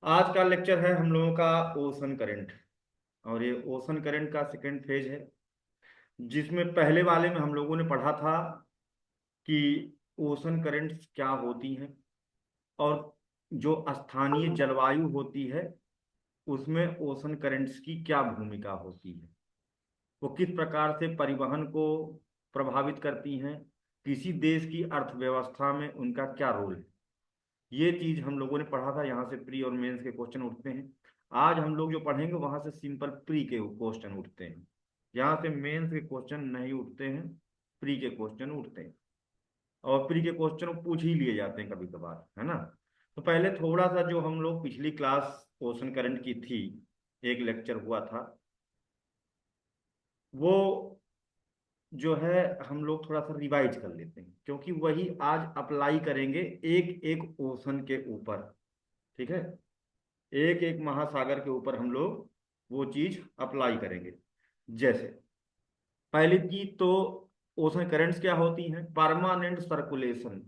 आज का लेक्चर है हम लोगों का ओशन करंट। और ये ओशन करंट का सेकंड फेज है, जिसमें पहले वाले में हम लोगों ने पढ़ा था कि ओशन करंट्स क्या होती हैं और जो स्थानीय जलवायु होती है उसमें ओशन करंट्स की क्या भूमिका होती है, वो किस प्रकार से परिवहन को प्रभावित करती हैं, किसी देश की अर्थव्यवस्था में उनका क्या रोल है। ये चीज हम लोगों ने पढ़ा था। यहाँ से प्री और मेंस के क्वेश्चन उठते हैं। आज हम लोग जो पढ़ेंगे वहां से सिंपल प्री के क्वेश्चन उठते हैं। यहाँ से मेंस के क्वेश्चन नहीं उठते हैं, प्री के क्वेश्चन उठते हैं। और प्री के क्वेश्चन पूछ ही लिए जाते हैं कभी कभार, है ना। तो पहले थोड़ा सा जो हम लोग पिछली क्लास ओशन करंट की थी, एक लेक्चर हुआ था, वो जो है हम लोग थोड़ा सा रिवाइज कर लेते हैं, क्योंकि वही आज अप्लाई करेंगे एक एक ओशन के ऊपर। ठीक है, एक एक महासागर के ऊपर हम लोग वो चीज अप्लाई करेंगे। जैसे पहली चीज तो, ओशन करंट्स क्या होती हैं? Permanent circulation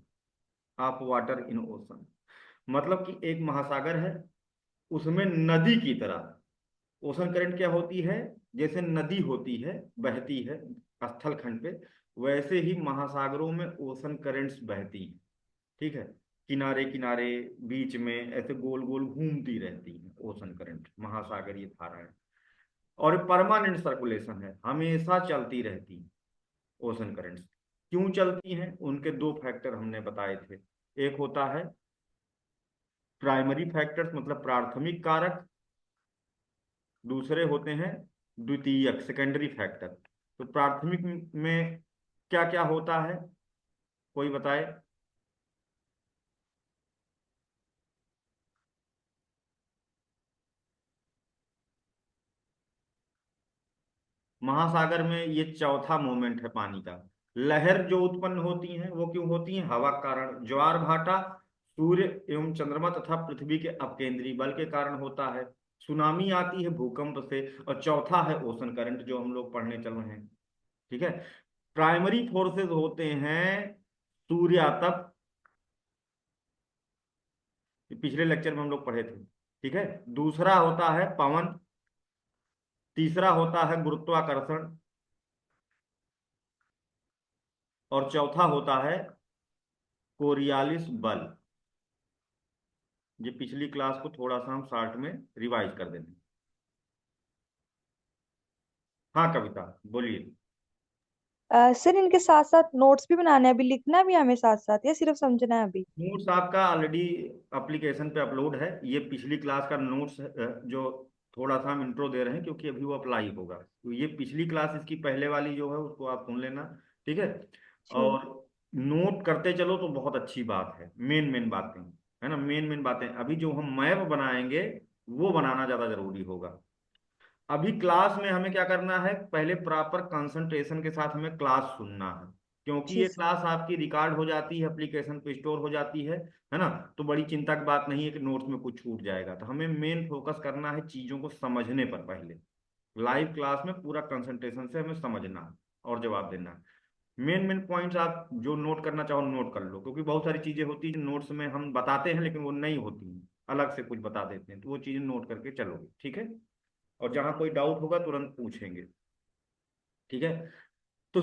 of water in ocean. मतलब कि एक महासागर है, उसमें नदी की तरह ओशन करंट क्या होती है? जैसे नदी होती है, बहती है स्थल खंड पे, वैसे ही महासागरों में ओशन करंट्स बहती हैं। ठीक है, किनारे किनारे बीच में ऐसे गोल गोल घूमती रहती हैं ओशन करंट, महासागरीय धाराएं। और परमानेंट सर्कुलेशन है, हमेशा चलती रहती हैं ओशन करंट्स। क्यों चलती हैं? उनके दो फैक्टर हमने बताए थे। एक होता है प्राइमरी फैक्टर्स, मतलब प्राथमिक कारक। दूसरे होते हैं द्वितीयक, सेकेंडरी फैक्टर। तो प्राथमिक में क्या क्या होता है, कोई बताए? महासागर में ये चौथा मोमेंट है पानी का। लहर जो उत्पन्न होती हैं वो क्यों होती हैं? हवा के कारण। ज्वार भाटा सूर्य एवं चंद्रमा तथा पृथ्वी के अपकेंद्री बल के कारण होता है। सुनामी आती है भूकंप से। और चौथा है ओशन करंट, जो हम लोग पढ़ने चल रहे हैं। ठीक है, प्राइमरी फोर्सेस होते हैं सूर्यातप, पिछले लेक्चर में हम लोग पढ़े थे। ठीक है, दूसरा होता है पवन, तीसरा होता है गुरुत्वाकर्षण, और चौथा होता है कोरियालिस बल। ये पिछली क्लास को थोड़ा सा हम शॉर्ट में रिवाइज कर देंगे। हाँ कविता, बोलिए। सर इनके साथ साथ नोट्स भी बनाने हैं, अभी लिखना भी है हमें साथ साथ, या सिर्फ समझना है अभी? नोट्स आपका ऑलरेडी एप्लीकेशन पे अपलोड है। ये पिछली क्लास का नोट्स जो थोड़ा सा हम इंट्रो दे रहे हैं, क्योंकि अभी वो अप्लाई होगा। तो ये पिछली क्लास, इसकी पहले वाली जो है उसको आप सुन लेना। ठीक है, ठीक। और नोट करते चलो तो बहुत अच्छी बात है। मेन मेन बातें, है ना, मेन मेन बातें। अभी जो हम मैप बनाएंगे वो बनाना ज्यादा जरूरी होगा। अभी क्लास में हमें क्या करना है? पहले प्रॉपर कंसंट्रेशन के साथ हमें क्लास सुनना है, क्योंकि जी ये सर। क्लास आपकी रिकॉर्ड हो जाती है, एप्लीकेशन पे स्टोर हो जाती है ना। तो बड़ी चिंता की बात नहीं है कि नोट्स में कुछ छूट जाएगा। तो हमें मेन फोकस करना है चीजों को समझने पर। पहले लाइव क्लास में पूरा कंसंट्रेशन से हमें समझना है और जवाब देना है। मेन मेन पॉइंट्स आप जो नोट करना चाहो नोट कर लो, क्योंकि बहुत सारी चीजें होती हैं नोट्स में हम बताते हैं लेकिन वो नहीं होती हैं, अलग से कुछ बता देते हैं। तो वो चीजें नोट करके चलोगे, ठीक है। और जहां कोई डाउट होगा तुरंत पूछेंगे। ठीक है, तो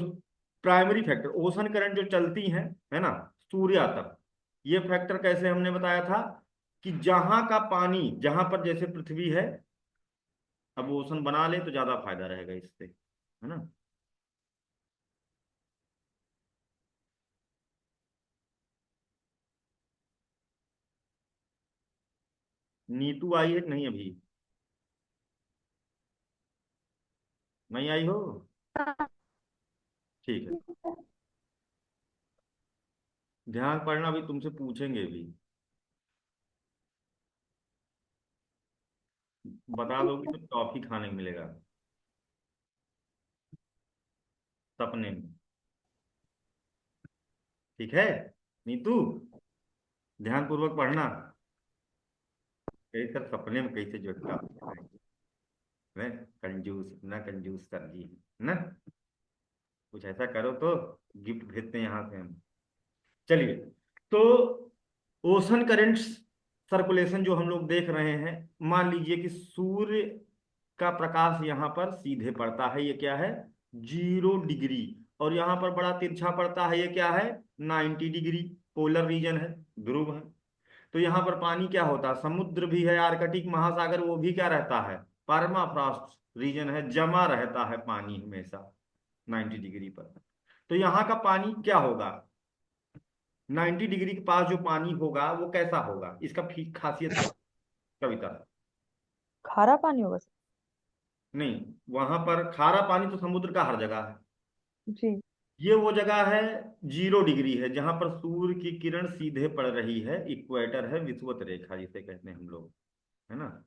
प्राइमरी फैक्टर ओशन करंट जो चलती हैं, है ना, सूर्या तक। ये फैक्टर कैसे हमने बताया था कि जहां का पानी, जहां पर जैसे पृथ्वी है, अब ओशन बना ले तो ज्यादा फायदा रहेगा इससे, है ना। नीतू आई है कि नहीं अभी? नहीं आई हो? ठीक है, ध्यान पड़ना, भी तुमसे पूछेंगे भी। बता दोगी तो टॉफी खाने को मिलेगा सपने में। ठीक है नीतू, ध्यान पूर्वक पढ़ना। कई सर सपने में कैसे जो टॉफी खाएंगे। मैं कंजूस, इतना कंजूस कर दी है ना। कुछ ऐसा करो तो गिफ्ट भेजते हैं यहाँ से हम। चलिए, तो ओशन करंट्स सर्कुलेशन जो हम लोग देख रहे हैं, मान लीजिए कि सूर्य का प्रकाश यहाँ पर सीधे पड़ता है, ये क्या है, 0 डिग्री, और यहाँ पर बड़ा तिरछा पड़ता है, ये क्या है, 90 डिग्री। पोलर रीजन है, ध्रुव है। तो यहाँ पर पानी क्या होता है, समुद्र भी है, आर्कटिक महासागर, वो भी क्या रहता है, परमाफ्रॉस्ट रीजन है, जमा रहता है पानी हमेशा 90 डिग्री पर। तो यहाँ का पानी क्या होगा, 90 डिग्री के पास जो पानी होगा वो कैसा होगा, इसका खासियत क्या, कविता। खारा पानी होगा सर। नहीं, वहां पर खारा पानी तो समुद्र का हर जगह है। जी। ये वो जगह है, 0 डिग्री है, जहां पर सूर्य की किरण सीधे पड़ रही है, इक्वेटर है, विषुवत रेखा जिसे कहते हैं हम लोग, है ना।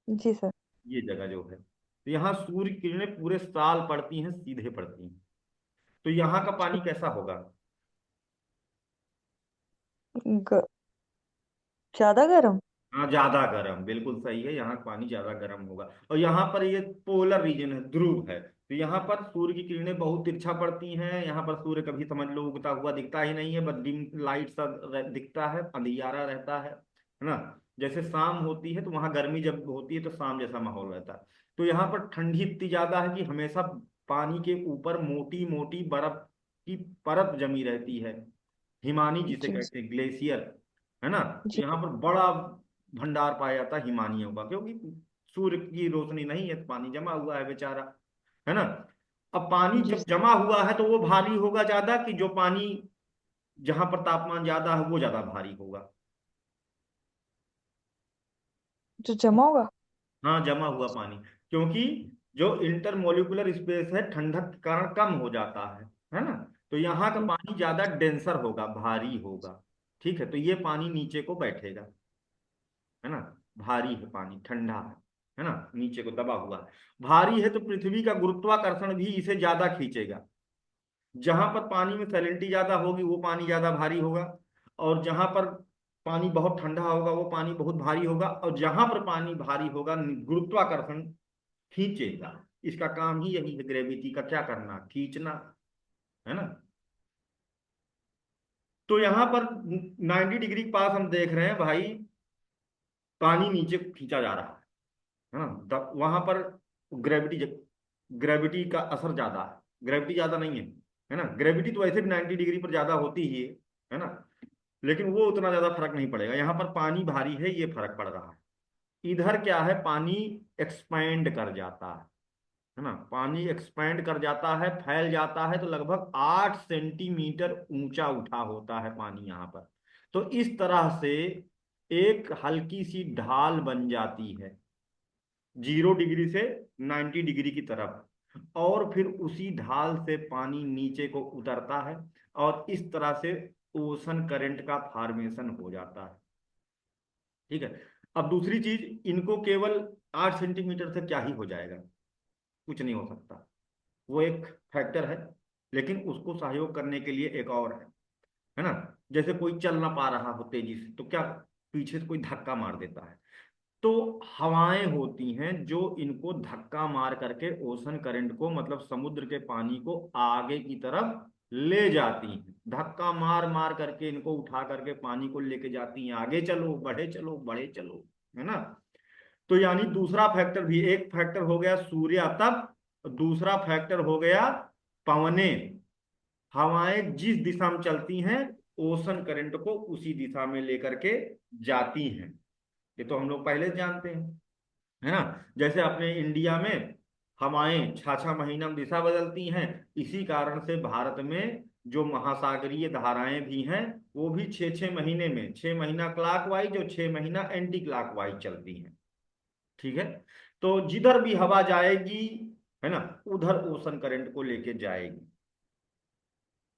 जी सर। ये जगह जो है, तो यहाँ सूर्य की किरणें पूरे साल पड़ती हैं, सीधे पड़ती हैं। तो यहाँ का पानी ठीक। कैसा होगा, ग, ज्यादा गर्म। हाँ ज्यादा गर्म, बिल्कुल सही है, यहाँ पानी ज्यादा गर्म होगा। और यहाँ पर ये पोलर रीजन है, ध्रुव है, तो यहाँ पर सूर्य की किरणें बहुत तिरछा पड़ती हैं। यहाँ पर सूर्य कभी समझ लो उगता हुआ दिखता ही नहीं है, बस डिम लाइट सा दिखता है, अंधियारा रहता है ना। जैसे शाम होती है तो वहाँ गर्मी जब होती है तो शाम जैसा माहौल रहता है। तो यहाँ पर ठंडी इतनी ज्यादा है कि हमेशा पानी के ऊपर मोटी मोटी बर्फ की परत जमी रहती है, हिमानी जिसे जी। कहते हैं, ग्लेशियर, है ना। तो जी। यहाँ पर बड़ा भंडार पाया जाता है हिमानियों का, क्योंकि सूर्य की रोशनी नहीं है तो पानी जमा हुआ है बेचारा, है ना। अब पानी जी जब सर। जमा हुआ है तो वो भारी होगा ज्यादा, कि जो पानी जहां पर तापमान ज्यादा है वो ज्यादा भारी होगा। जो जमा होगा। हाँ, जमा हुआ पानी, क्योंकि जो इंटरमोलिकुलर स्पेस है ठंडक के कारण कम हो जाता है ना। तो यहाँ का जी। पानी ज्यादा डेंसर होगा, भारी होगा। ठीक है, तो ये पानी नीचे को बैठेगा, है ना। भारी है पानी, ठंडा है ना, नीचे को दबा हुआ है। भारी है तो पृथ्वी का गुरुत्वाकर्षण भी इसे ज्यादा खींचेगा। जहां पर पानी में सैलिनिटी ज्यादा होगी वो पानी ज्यादा भारी होगा, और जहां पर पानी बहुत ठंडा होगा वो पानी बहुत भारी होगा, और जहां पर पानी भारी होगा गुरुत्वाकर्षण खींचेगा। इसका काम ही यही है, ग्रेविटी का क्या करना, खींचना, है ना। तो यहाँ पर 90 डिग्री के पास हम देख रहे हैं भाई, पानी नीचे खींचा जा रहा है ना। वहां पर ग्रेविटी, ग्रेविटी का असर ज्यादा है, ग्रेविटी ज्यादा नहीं है ना। ग्रेविटी तो वैसे भी 90 डिग्री पर ज्यादा होती ही है ना, लेकिन वो उतना ज्यादा फर्क नहीं पड़ेगा। यहाँ पर पानी भारी है, ये फर्क पड़ रहा है। इधर क्या है, पानी एक्सपैंड कर जाता है ना, पानी एक्सपैंड कर जाता है, फैल जाता है, तो लगभग 8 सेंटीमीटर ऊंचा उठा होता है पानी यहाँ पर। तो इस तरह से एक हल्की सी ढाल बन जाती है 0 डिग्री से 90 डिग्री की तरफ, और फिर उसी ढाल से पानी नीचे को उतरता है, और इस तरह से ओशन करंट का फॉर्मेशन हो जाता है। ठीक है। अब दूसरी चीज, इनको केवल 8 सेंटीमीटर से क्या ही हो जाएगा, कुछ नहीं हो सकता, वो एक फैक्टर है। लेकिन उसको सहयोग करने के लिए एक और है ना। जैसे कोई चल ना पा रहा हो तेजी से, तो क्या, पीछे से कोई धक्का मार देता है, तो हवाएं होती हैं जो इनको धक्का मार करके ओशन करंट को, मतलब समुद्र के पानी को आगे की तरफ ले जाती हैं, धक्का मार मार करके इनको उठा करके पानी को लेके जाती हैं, आगे चलो, बढ़े चलो, बढ़े चलो, है ना। तो यानी दूसरा फैक्टर भी, एक फैक्टर हो गया सूर्य तप, दूसरा फैक्टर हो गया पवने, हवाएं जिस दिशा में चलती हैं ओशन करंट को उसी दिशा में लेकर के जाती हैं। ये तो हम लोग पहले से जानते हैं, है ना। जैसे अपने इंडिया में हवाएं 6 6 महीना में दिशा बदलती हैं, इसी कारण से भारत में जो महासागरीय धाराएं भी हैं वो भी 6 6 महीने में, 6 महीना क्लॉक वाइज और 6 महीना एंटी क्लॉक वाइज चलती हैं। ठीक है। तो जिधर भी हवा जाएगी, है ना, उधर ओशन करंट को लेके जाएगी।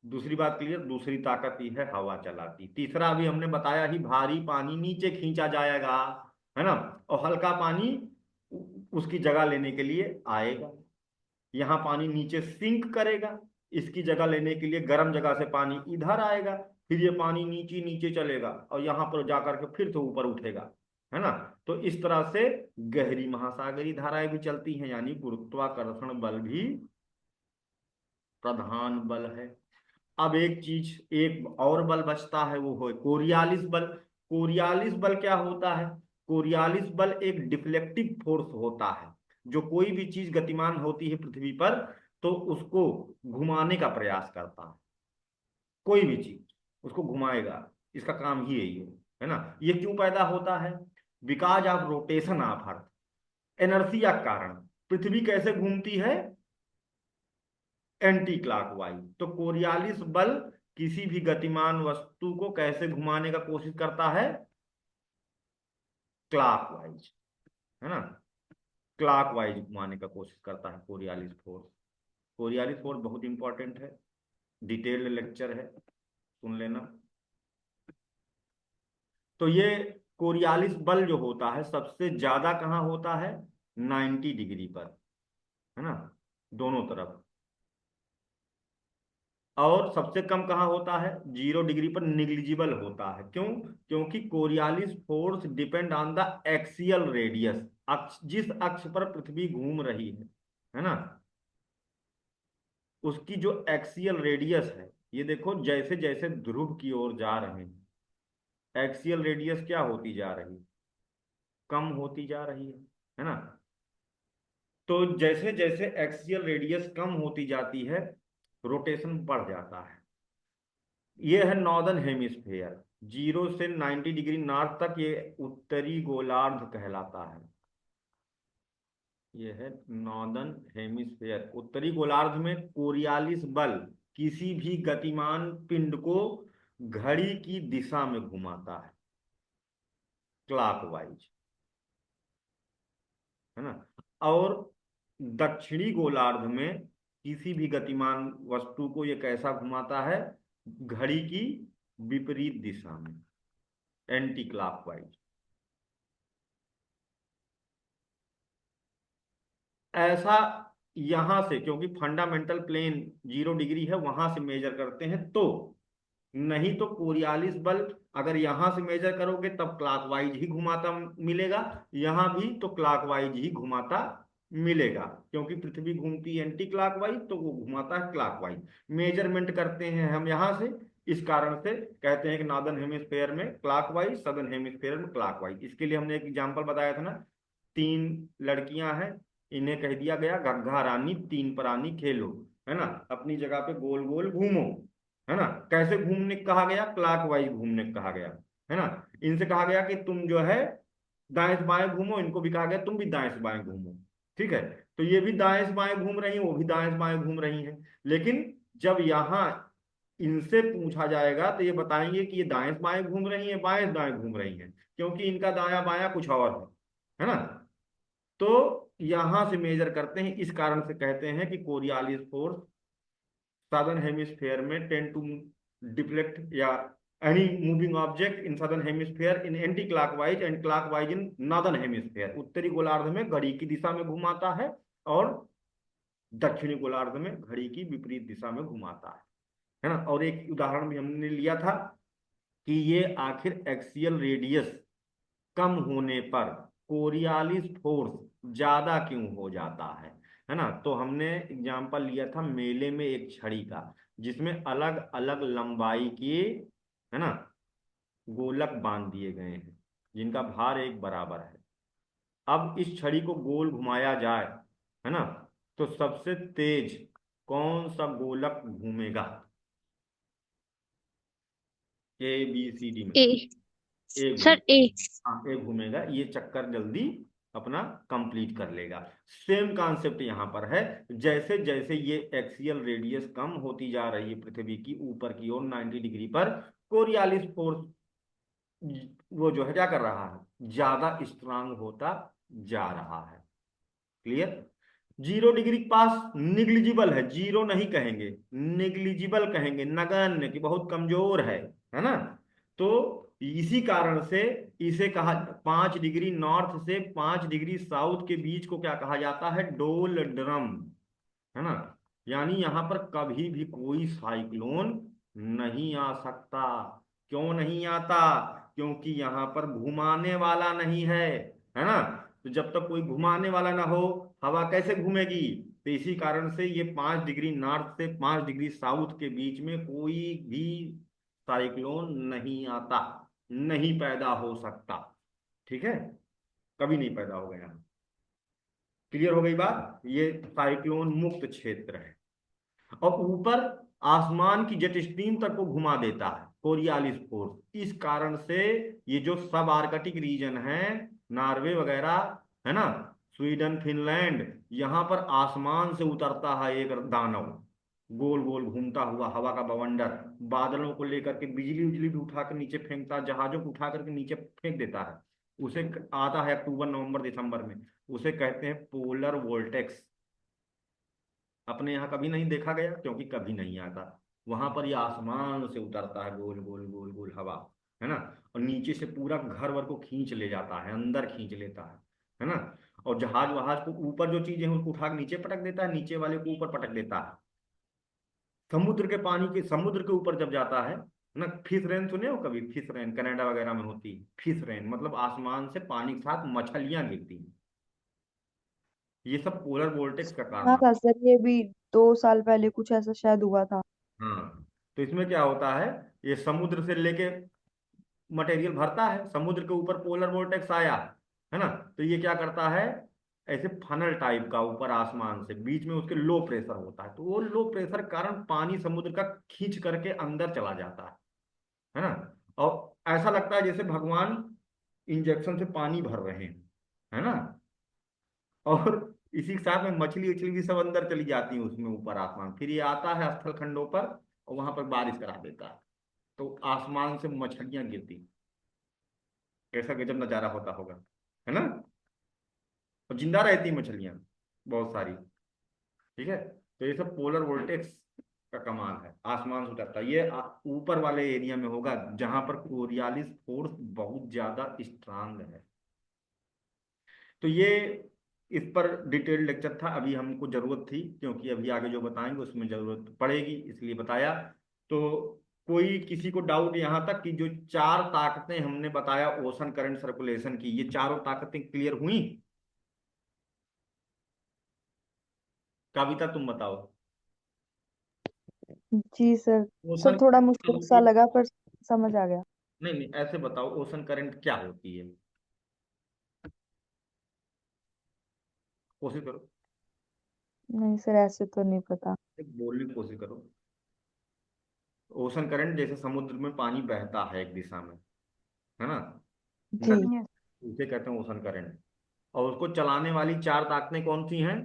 दूसरी बात क्लियर, दूसरी ताकत ही है हवा चलाती। तीसरा अभी हमने बताया ही, भारी पानी नीचे खींचा जाएगा, है ना, और हल्का पानी उसकी जगह लेने के लिए आएगा। यहाँ पानी नीचे सिंक करेगा, इसकी जगह लेने के लिए गर्म जगह से पानी इधर आएगा, फिर ये पानी नीचे नीचे चलेगा और यहाँ पर जाकर के फिर से ऊपर उठेगा, है ना। तो इस तरह से गहरी महासागरीय धाराएं भी चलती हैं, यानी गुरुत्वाकर्षण बल भी प्रधान बल है। अब एक चीज, एक और बल बचता है, वो है कोरियालिस बल। कोरियालिस बल क्या होता है? कोरियालिस बल एक डिफ्लेक्टिव फोर्स होता है। जो कोई भी चीज गतिमान होती है पृथ्वी पर, तो उसको घुमाने का प्रयास करता है। कोई भी चीज उसको घुमाएगा, इसका काम ही यही है ना। ये क्यों पैदा होता है? Because of rotation of earth, inertia के कारण। पृथ्वी कैसे घूमती है? Anti clockwise. तो कोरियालिस बल किसी भी गतिमान वस्तु को कैसे घुमाने का कोशिश करता है? क्लॉकवाइज, है ना। क्लॉकवाइज घुमाने का कोशिश करता है कोरियालिस फोर्स। कोरियालिस फोर्स बहुत इंपॉर्टेंट है, डिटेल्ड लेक्चर है, सुन लेना। तो ये कोरियालिस बल जो होता है सबसे ज्यादा कहाँ होता है? 90 डिग्री पर, है ना, दोनों तरफ। और सबसे कम कहाँ होता है? 0 डिग्री पर निग्लिजिबल होता है। क्यों? क्योंकि Coriolis force depend on the axial radius, अक्ष, जिस अक्ष पर पृथ्वी घूम रही है ना, उसकी जो एक्सियल रेडियस है। ये देखो, जैसे जैसे ध्रुव की ओर जा रहे हैं, एक्सियल रेडियस क्या होती जा रही है? कम होती जा रही है ना। तो जैसे जैसे एक्सियल रेडियस कम होती जाती है, रोटेशन बढ़ जाता है। ये है नॉर्दर्न हेमिस्फेयर। 0 से 90 डिग्री नॉर्थ तक ये उत्तरी गोलार्ध कहलाता है। ये है नॉर्दर्न हेमिस्फेयर। उत्तरी गोलार्ध में कोरियालिस बल किसी भी गतिमान पिंड को घड़ी की दिशा में घुमाता है, क्लॉकवाइज, है ना। और दक्षिणी गोलार्ध में किसी भी गतिमान वस्तु को ये कैसा घुमाता है? घड़ी की विपरीत दिशा में, एंटी क्लॉकवाइज। ऐसा यहां से, क्योंकि फंडामेंटल प्लेन 0 डिग्री है, वहां से मेजर करते हैं तो। नहीं तो कोरियालिस बल अगर यहां से मेजर करोगे तब क्लॉकवाइज ही घुमाता मिलेगा, यहां भी तो क्लॉकवाइज ही घुमाता मिलेगा। क्योंकि पृथ्वी घूमती है एंटी क्लॉकवाइज, तो वो घुमाता है क्लॉकवाइज। मेजरमेंट करते हैं हम यहां से, इस कारण से कहते हैं कि नॉर्दर्न हेमिस्फेयर में क्लॉकवाइज, सदर्न हेमिस्फेयर में क्लॉकवाइज। इसके लिए हमने एक एग्जांपल बताया था ना, 3 लड़कियां हैं, इन्हें कह दिया गया गग्गा रानी तीन प्राणी खेलो, है ना, अपनी जगह पे गोल गोल घूमो, है ना। कैसे घूमने को कहा गया? क्लॉकवाइज घूमने को कहा गया, है ना। इनसे कहा गया कि तुम जो है दाएं से बाएं घूमो, इनको भी कहा गया तुम भी दाएं से बाएं घूमो। ठीक है, तो ये भी दाएं से बाएं घूम रही हैं, वो भी दाएं से बाएं घूम रही हैं। लेकिन जब यहाँ इनसे पूछा जाएगा तो ये बताएंगे कि ये दाएं से बाएं घूम रही हैं, बाएं से दाएं घूम रही हैं, क्योंकि इनका दाया बाया कुछ और है ना। तो यहां से मेजर करते हैं, इस कारण से कहते हैं कि कोरियालिस फोर्स southern hemisphere में tend to deflect या any moving object in southern hemisphere in anti-clockwise and clockwise in northern hemisphere। उत्तरी गोलार्ध में घड़ी की दिशा में घुमाता है और दक्षिणी गोलार्ध में घड़ी की विपरीत दिशा में घुमाता है ना। और एक उदाहरण भी हमने लिया था कि ये आखिर एक्सियल रेडियस कम होने पर कोरियालिस फोर्स ज्यादा क्यों हो जाता है ना। तो हमने एग्जाम्पल लिया था मेले में एक छड़ी का, जिसमें अलग अलग लंबाई के, है ना, गोलक बांध दिए गए हैं, जिनका भार एक बराबर है। अब इस छड़ी को गोल घुमाया जाए, है ना, तो सबसे तेज कौन सा गोलक घूमेगा? ABCD में ए। ए घूम, सर ए। हाँ ए घूमेगा, ये चक्कर जल्दी अपना कंप्लीट कर लेगा। सेम कॉन्सेप्ट यहां पर है। जैसे जैसे ये एक्सियल रेडियस कम होती जा रही है पृथ्वी की ऊपर की ओर 90 डिग्री पर, कोरियालिस फोर्स वो जो है क्या कर रहा है? ज्यादा स्ट्रांग होता जा रहा है। क्लियर? 0 डिग्री के पास निग्लिजिबल है, जीरो नहीं कहेंगे, निग्लिजिबल कहेंगे, नगण्य, कि बहुत कमजोर है ना। तो इसी कारण से इसे कहा, 5 डिग्री नॉर्थ से 5 डिग्री साउथ के बीच को क्या कहा जाता है? डोल ड्रम, है ना। यानी यहां पर कभी भी कोई साइक्लोन नहीं आ सकता। क्यों नहीं आता? क्योंकि यहां पर घुमाने वाला नहीं है ना। तो जब तक कोई घुमाने वाला ना हो, हवा कैसे घूमेगी? तो इसी कारण से ये 5 डिग्री नॉर्थ से 5 डिग्री साउथ के बीच में कोई भी साइक्लोन नहीं आता। नहीं पैदा हो सकता। ठीक है, कभी नहीं पैदा हो गया। क्लियर हो गई बात, ये साइक्लोन मुक्त क्षेत्र है। और ऊपर आसमान की जेट स्ट्रीम तक को घुमा देता है कोरियालिस फोर्स। इस कारण से ये जो सब आर्कटिक रीजन है, नॉर्वे वगैरह, है ना, स्वीडन, फिनलैंड, यहाँ पर आसमान से उतरता है एक दानव, गोल गोल घूमता हुआ हवा का बवंडर, बादलों को लेकर के बिजली उजली भी उठा कर नीचे फेंकता, जहाजों को उठा करके नीचे फेंक देता है। उसे आता है अक्टूबर नवंबर दिसंबर में। उसे कहते हैं पोलर वोल्टेक्स। अपने यहाँ कभी नहीं देखा गया क्योंकि कभी नहीं आता। वहां पर ये आसमान से उतरता है, गोल गोल गोल गोल हवा, है ना, और नीचे से पूरा घर वर को खींच ले जाता है, अंदर खींच लेता है ना। और जहाज वहाज को ऊपर जो चीजें हैं उसको उठा के नीचे पटक देता है, नीचे वाले को ऊपर पटक देता है। समुद्र के पानी के, समुद्र के ऊपर जब जाता है ना, फिश रेन सुने हो कभी? फिश रेन कनाडा वगैरह में होती है। फिश रेन मतलब आसमान से पानी के साथ मछलियां गिरती हैं। ये सब पोलर वोल्टेक्स का हाँ कारण। था सर, ये भी 2 साल पहले कुछ ऐसा शायद हुआ था। हाँ, तो इसमें क्या होता है, ये समुद्र से लेके मटेरियल भरता है, समुद्र के ऊपर पोलर वोर्टेक्स आया, है ना, तो ये क्या करता है, ऐसे फनल टाइप का ऊपर आसमान से, बीच में उसके लो प्रेशर होता है, तो वो लो प्रेशर कारण पानी समुद्र का खींच करके अंदर चला जाता है ना। और ऐसा लगता है जैसे भगवान इंजेक्शन से पानी भर रहे हैं, है ना। और इसी के साथ में मछली उछली भी सब अंदर चली जाती है उसमें ऊपर आसमान, फिर ये आता है स्थल खंडों पर और वहां पर बारिश करा देता है, तो आसमान से मछलियां गिरती। कैसा गजब नजारा होता होगा, है ना। और जिंदा रहती मछलियां बहुत सारी। ठीक है, तो ये सब पोलर वोल्टेक्स का कमाल है, आसमान से उतरता है। ये ऊपर वाले एरिया में होगा जहां पर कोरियालिस फोर्स बहुत ज्यादा स्ट्रांग है। तो ये इस पर डिटेल लेक्चर था, अभी हमको जरूरत थी क्योंकि अभी आगे जो बताएंगे उसमें जरूरत पड़ेगी, इसलिए बताया। तो कोई किसी को डाउट यहाँ तक कि जो चार ताकतें हमने बताया ओशन करंट सर्कुलेशन की, ये चारों ताकतें क्लियर हुई? कविता तुम बताओ। जी सर। सर ओशन थोड़ा करंट क्या मुश्किल होती सा है? लगा पर समझ आ गया। नहीं नहीं, ऐसे बताओ ओशन करंट क्या होती है, कोशिश करो, नहीं सर, ऐसे तो नहीं पता। एक बोलने की कोशिश करो। ओशन करंट जैसे समुद्र में पानी बहता है एक दिशा में, है ना, जी। नदी, उसे कहते हैं ओशन करंट। और उसको चलाने वाली चार ताकतें कौन सी हैं?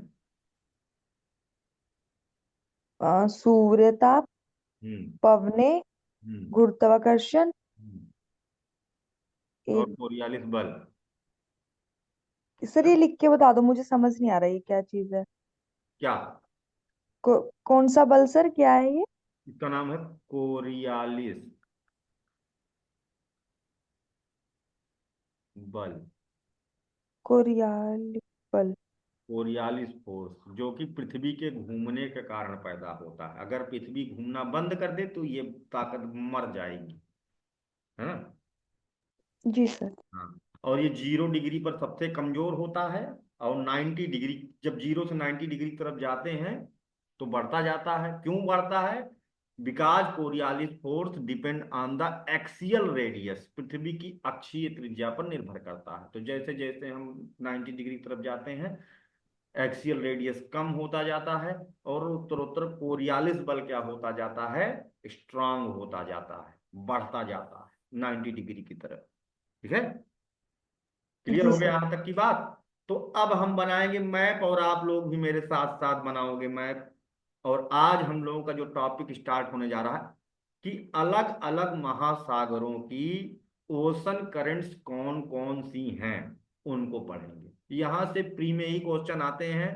सूर्यताप, हम्म। पवने, हम्म। गुरुत्वाकर्षण। हम्म। और एक, कोरियालिस बल। सर ये लिख के बता दो, मुझे समझ नहीं आ रहा ये क्या चीज है। क्या? कौन सा बल सर, क्या है ये? इसका नाम है कोरियालिस बल। कोरियालिस बल। कोरियालिस फोर्स जो कि पृथ्वी के घूमने के कारण पैदा होता है। अगर पृथ्वी घूमना बंद कर दे तो ये ताकत मर जाएगी, है ना। जी सर। हाँ, और ये 0 डिग्री पर सबसे कमजोर होता है, और 90 डिग्री, जब 0 से 90 डिग्री की तरफ जाते हैं तो बढ़ता जाता है। क्यों बढ़ता है? Because Coriolis force depend on the axial radius, पृथ्वी की अक्षीय त्रिज्या पर निर्भर करता है। तो जैसे जैसे हम 90 डिग्री की तरफ जाते हैं, एक्सियल रेडियस कम होता जाता है, और उत्तरोत्तर कोरियालिस बल क्या होता जाता है, स्ट्रांग होता जाता है, बढ़ता जाता है 90 डिग्री की तरफ। ठीक है, क्लियर जी हो गया सर। यहां तक की बात? तो अब हम बनाएंगे मैप, और आप लोग भी मेरे साथ साथ बनाओगे मैप। और आज हम लोगों का जो टॉपिक स्टार्ट होने जा रहा है कि अलग अलग महासागरों की ओशन करंट्स कौन कौन सी हैं, उनको पढ़ेंगे। यहां से प्री में ही क्वेश्चन आते हैं।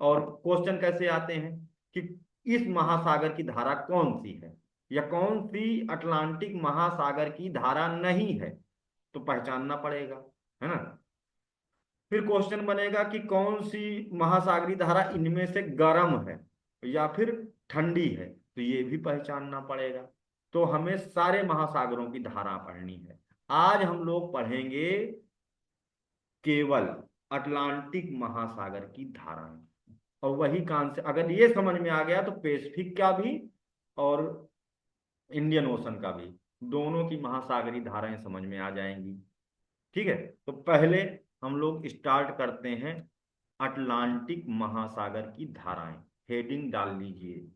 और क्वेश्चन कैसे आते हैं कि इस महासागर की धारा कौन सी है, या कौन सी अटलांटिक महासागर की धारा नहीं है, तो पहचानना पड़ेगा, है ना। फिर क्वेश्चन बनेगा कि कौन सी महासागरीय धारा इनमें से गर्म है या फिर ठंडी है, तो ये भी पहचानना पड़ेगा। तो हमें सारे महासागरों की धारा पढ़नी है। आज हम लोग पढ़ेंगे केवल अटलांटिक महासागर की धाराएं, और वही कान से अगर ये समझ में आ गया तो पैसिफिक का भी और इंडियन ओशन का भी दोनों की महासागरीय धाराएं समझ में आ जाएंगी। ठीक है, तो पहले हम लोग स्टार्ट करते हैं अटलांटिक महासागर की धाराएं। हेडिंग डाल लीजिए,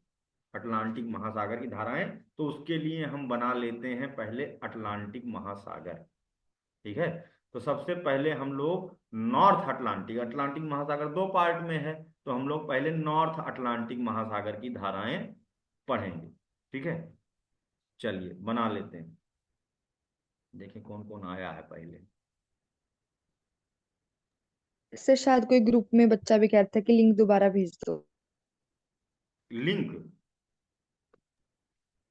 अटलांटिक महासागर की धाराएं। तो उसके लिए हम बना लेते हैं पहले अटलांटिक महासागर। ठीक है, तो सबसे पहले हम लोग नॉर्थ अटलांटिक, अटलांटिक महासागर दो पार्ट में है, तो हम लोग पहले नॉर्थ अटलांटिक महासागर की धाराएं पढ़ेंगे। ठीक है, चलिए बना लेते हैं। देखें कौन कौन आया है पहले। इससे शायद कोई ग्रुप में बच्चा भी कहता है कि लिंक दोबारा भेज दो। लिंक?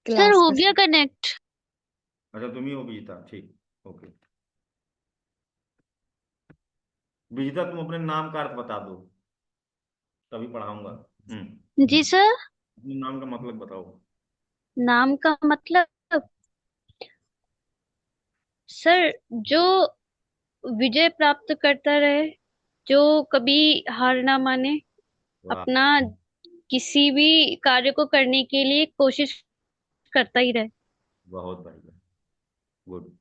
सर क्लास हो का गया सर। कनेक्ट। अच्छा तुम ही हो विजिता, ठीक, ओके। विजिता तुम अपने नाम का अर्थ बता दो, तभी पढ़ाऊंगा। जी सर। अपने नाम का मतलब बताओ। नाम का मतलब, सर जो विजय प्राप्त करता रहे, जो कभी हार ना माने, वाह, अपना किसी भी कार्य को करने के लिए कोशिश करता ही रहे। बहुत बढ़िया, गुड।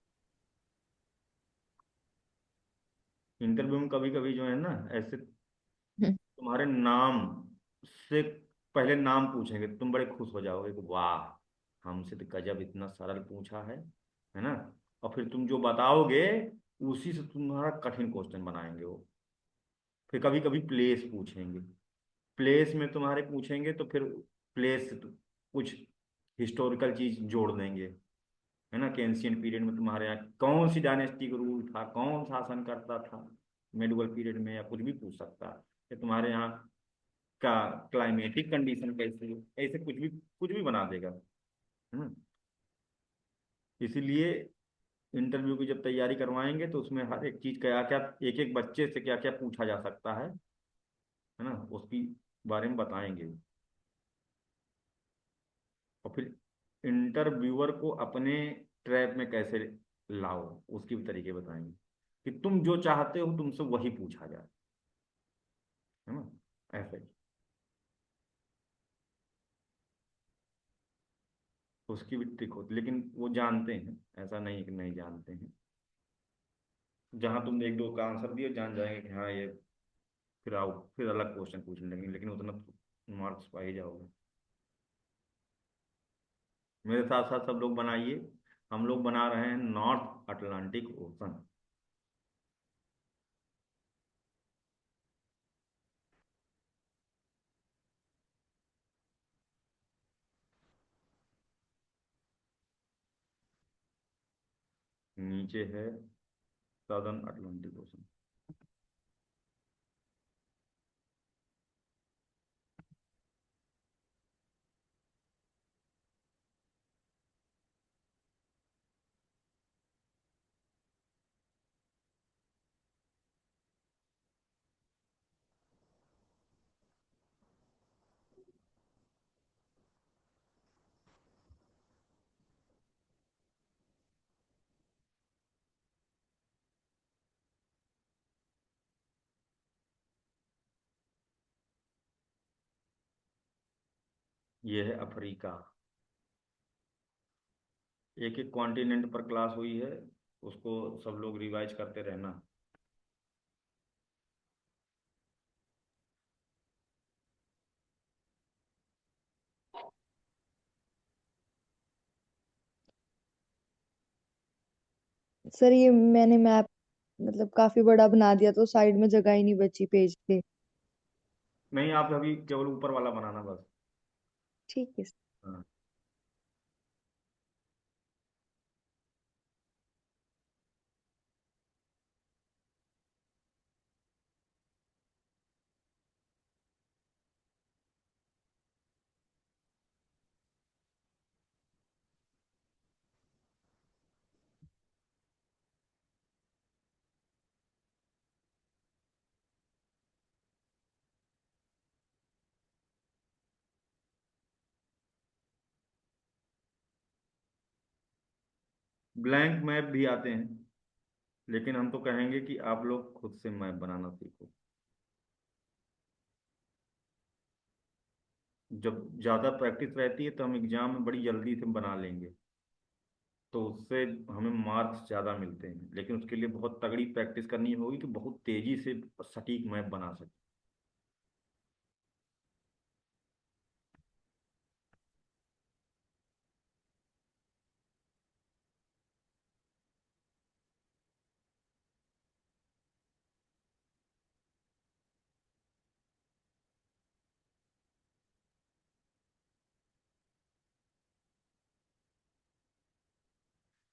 इंटरव्यू में कभी कभी जो है ना ऐसे तुम्हारे नाम से पहले नाम पूछेंगे, तुम बड़े खुश हो जाओगे कि वाह, हमसे तो गजब इतना सरल पूछा है ना। और फिर तुम जो बताओगे उसी से तुम्हारा कठिन क्वेश्चन बनाएंगे वो। फिर कभी कभी प्लेस पूछेंगे, प्लेस में तुम्हारे पूछेंगे तो फिर प्लेस से कुछ हिस्टोरिकल चीज जोड़ देंगे, है ना, कि एंशियंट पीरियड में तुम्हारे यहाँ कौन सी डायनेस्टी का रूल था, कौन शासन करता था मेडुअल पीरियड में, या कुछ भी पूछ सकता है कि तुम्हारे यहाँ का क्लाइमेटिक कंडीशन कैसी है, ऐसे कुछ भी बना देगा, है ना। इसीलिए इंटरव्यू की जब तैयारी करवाएंगे तो उसमें हर एक चीज क्या क्या, एक एक बच्चे से क्या क्या पूछा जा सकता है ना, उसकी बारे में बताएंगे। और फिर इंटरव्यूअर को अपने ट्रैप में कैसे लाओ उसके भी तरीके बताएंगे, कि तुम जो चाहते हो तुमसे वही पूछा जाए, है ना, ऐसे ही। उसकी भी ट्रिक होती, लेकिन वो जानते हैं, ऐसा नहीं है कि नहीं जानते हैं। जहां तुम एक दो का आंसर दिए जान जाएंगे कि हाँ ये, फिर आओ फिर अलग क्वेश्चन पूछने लगेंगे, लेकिन उतना मार्क्स पा ही जाओगे। मेरे साथ साथ सब लोग बनाइए। हम लोग बना रहे हैं नॉर्थ अटलांटिक ओशन। नीचे है सदर्न अटलांटिक ओशन। ये है अफ्रीका। एक एक कॉन्टिनेंट पर क्लास हुई है, उसको सब लोग रिवाइज करते रहना। सर ये मैंने मैप मतलब काफी बड़ा बना दिया तो साइड में जगह ही नहीं बची पेज पे। नहीं, आप अभी केवल ऊपर वाला बनाना बस। ठीक है। हाँ। ब्लैंक मैप भी आते हैं, लेकिन हम तो कहेंगे कि आप लोग खुद से मैप बनाना सीखो। जब ज़्यादा प्रैक्टिस रहती है तो हम एग्जाम में बड़ी जल्दी से बना लेंगे। तो उससे हमें मार्क्स ज़्यादा मिलते हैं, लेकिन उसके लिए बहुत तगड़ी प्रैक्टिस करनी होगी कि बहुत तेजी से सटीक मैप बना सके।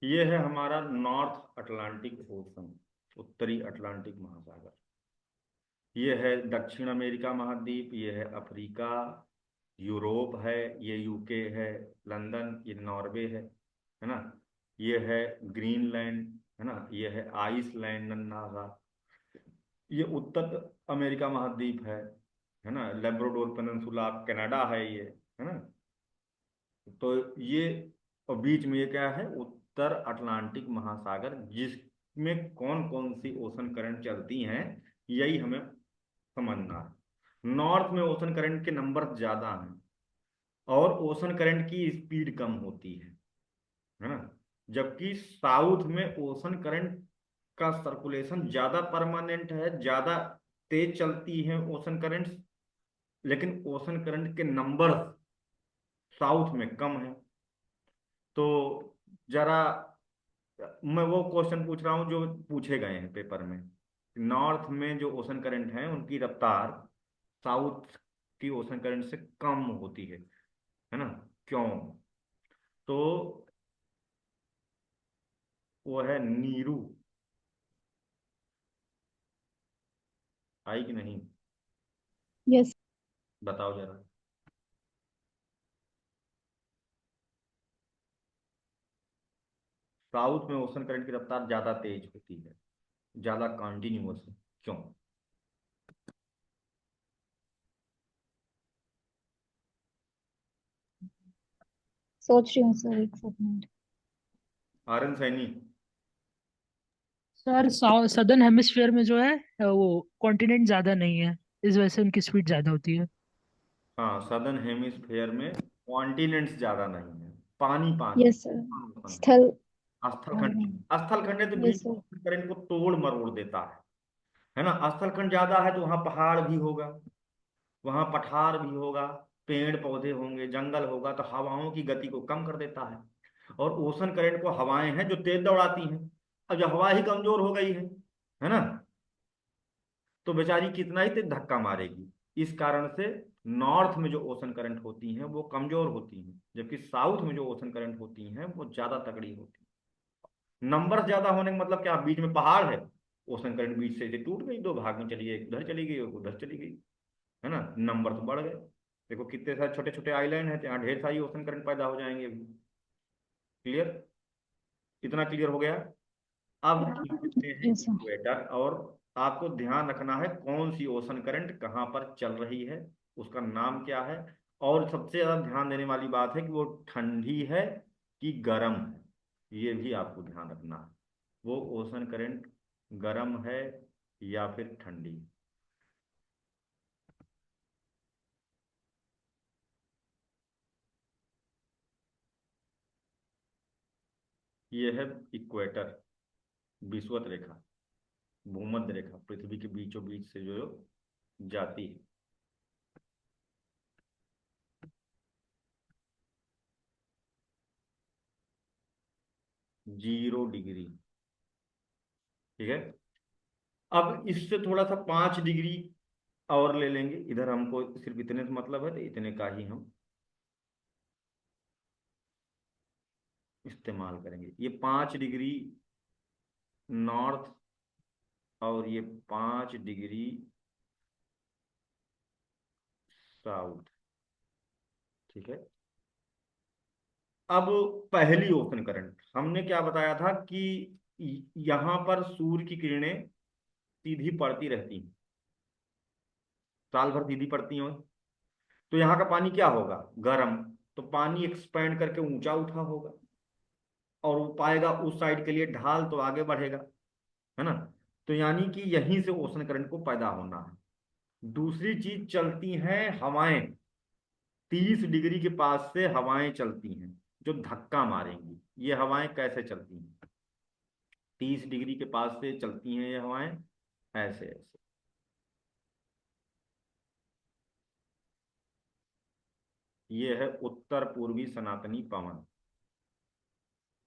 ये है हमारा नॉर्थ अटलांटिक ओशन, उत्तरी अटलांटिक महासागर। ये है दक्षिण अमेरिका महाद्वीप, ये है अफ्रीका, यूरोप है, ये यूके है, लंदन, ये नॉर्वे है ना, ये है ग्रीनलैंड, है ना, ये है आइसलैंड नागा, ये उत्तर अमेरिका महाद्वीप है ना, लेब्राडोर पेनिनसुला कनाडा है ये, है ना। तो ये, और बीच में ये क्या है, उत्तर अटलांटिक महासागर, जिसमें कौन कौन सी ओशन करंट चलती हैं, यही हमें समझना है। नॉर्थ में ओशन करंट के नंबर ज्यादा हैं और ओशन करंट की स्पीड कम होती है ना, जबकि साउथ में ओशन करंट का सर्कुलेशन ज्यादा परमानेंट है, ज्यादा तेज चलती है ओशन करंट्स, लेकिन ओशन करंट के नंबर साउथ में कम है। तो जरा मैं वो क्वेश्चन पूछ रहा हूँ जो पूछे गए हैं पेपर में। नॉर्थ में जो ओशन करंट है उनकी रफ्तार साउथ की ओशन करंट से कम होती है ना, क्यों? तो वो है नीरू। आई कि नहीं? यस। बताओ जरा। साउथ में ओशन करंट की रफ्तार ज्यादा तेज होती है, ज्यादा कॉन्टिन्यूअस है, क्यों? सोच रही हूँ सर, एक second. RN Saini. Sir southern hemisphere में जो है वो कॉन्टिनेंट ज्यादा नहीं है, इस वजह से उनकी स्पीड ज्यादा होती है। हाँ, सदर्न हेमिस्फेयर में कॉन्टिनेंट्स ज्यादा नहीं है, पानी पानी यस सर। है। स्थल। स्थलखंड, स्थलखंड है तो बीच यस सर। करंट को तोड़ मरोड़ देता है ना। स्थलखंड ज्यादा है तो वहां पहाड़ भी होगा, वहां पठार भी होगा, पेड़ पौधे होंगे, जंगल होगा, तो हवाओं की गति को कम कर देता है। और ओशन करंट को हवाएं हैं जो तेज दौड़ाती हैं। अब जो हवा ही कमजोर हो गई है ना, तो बेचारी कितना ही तेज धक्का मारेगी। इस कारण से नॉर्थ में जो ओशन करंट होती हैं वो कमजोर होती हैं, जबकि साउथ में जो ओशन करंट होती हैं वो ज्यादा तगड़ी होती हैं। नंबर ज्यादा होने का मतलब क्या? बीच में पहाड़ है, ओशन करंट बीच से टूट गई, दो भाग में चली गई, एक उधर चली गई, एक उधर चली गई, है ना, नंबर तो बढ़ गए। देखो कितने सारे छोटे छोटे आइलैंड हैं, यहाँ ढेर सारी ओशन करंट पैदा हो जाएंगे अभी। क्लियर? इतना क्लियर हो गया? अब देखते हैं यस सर। इक्वेटर, और आपको ध्यान रखना है कौन सी ओशन करंट कहाँ पर चल रही है, उसका नाम क्या है। और सबसे ज्यादा ध्यान देने वाली बात है कि वो ठंडी है कि गर्म है, ये भी आपको ध्यान रखना है। वो ओशन करंट गर्म है या फिर ठंडी। ये है इक्वेटर, विषुवत रेखा, भूमध्य रेखा, पृथ्वी के बीचों बीच से जो जाती है। 0 डिग्री, ठीक है। अब इससे थोड़ा सा 5 डिग्री और ले लेंगे इधर, हमको सिर्फ इतने से मतलब है, तो इतने का ही हम इस्तेमाल करेंगे। ये 5 डिग्री नॉर्थ और ये 5 डिग्री साउथ, ठीक है। अब पहली ओशन करंट हमने क्या बताया था कि यहाँ पर सूर्य की किरणें सीधी पड़ती रहती हैं, साल भर सीधी पड़ती हैं, तो यहाँ का पानी क्या होगा? गर्म। तो पानी एक्सपैंड करके ऊंचा उठा होगा और वो पाएगा उस साइड के लिए ढाल, तो आगे बढ़ेगा, है ना। तो यानी कि यहीं से ओशन करंट को पैदा होना है। दूसरी चीज, चलती हैं हवाएं, 30 डिग्री के पास से हवाएं चलती हैं, जो धक्का मारेंगी। ये हवाएं कैसे चलती हैं? 30 डिग्री के पास से चलती हैं ये हवाएं, ऐसे ऐसे। ये है उत्तर पूर्वी सनातनी पवन,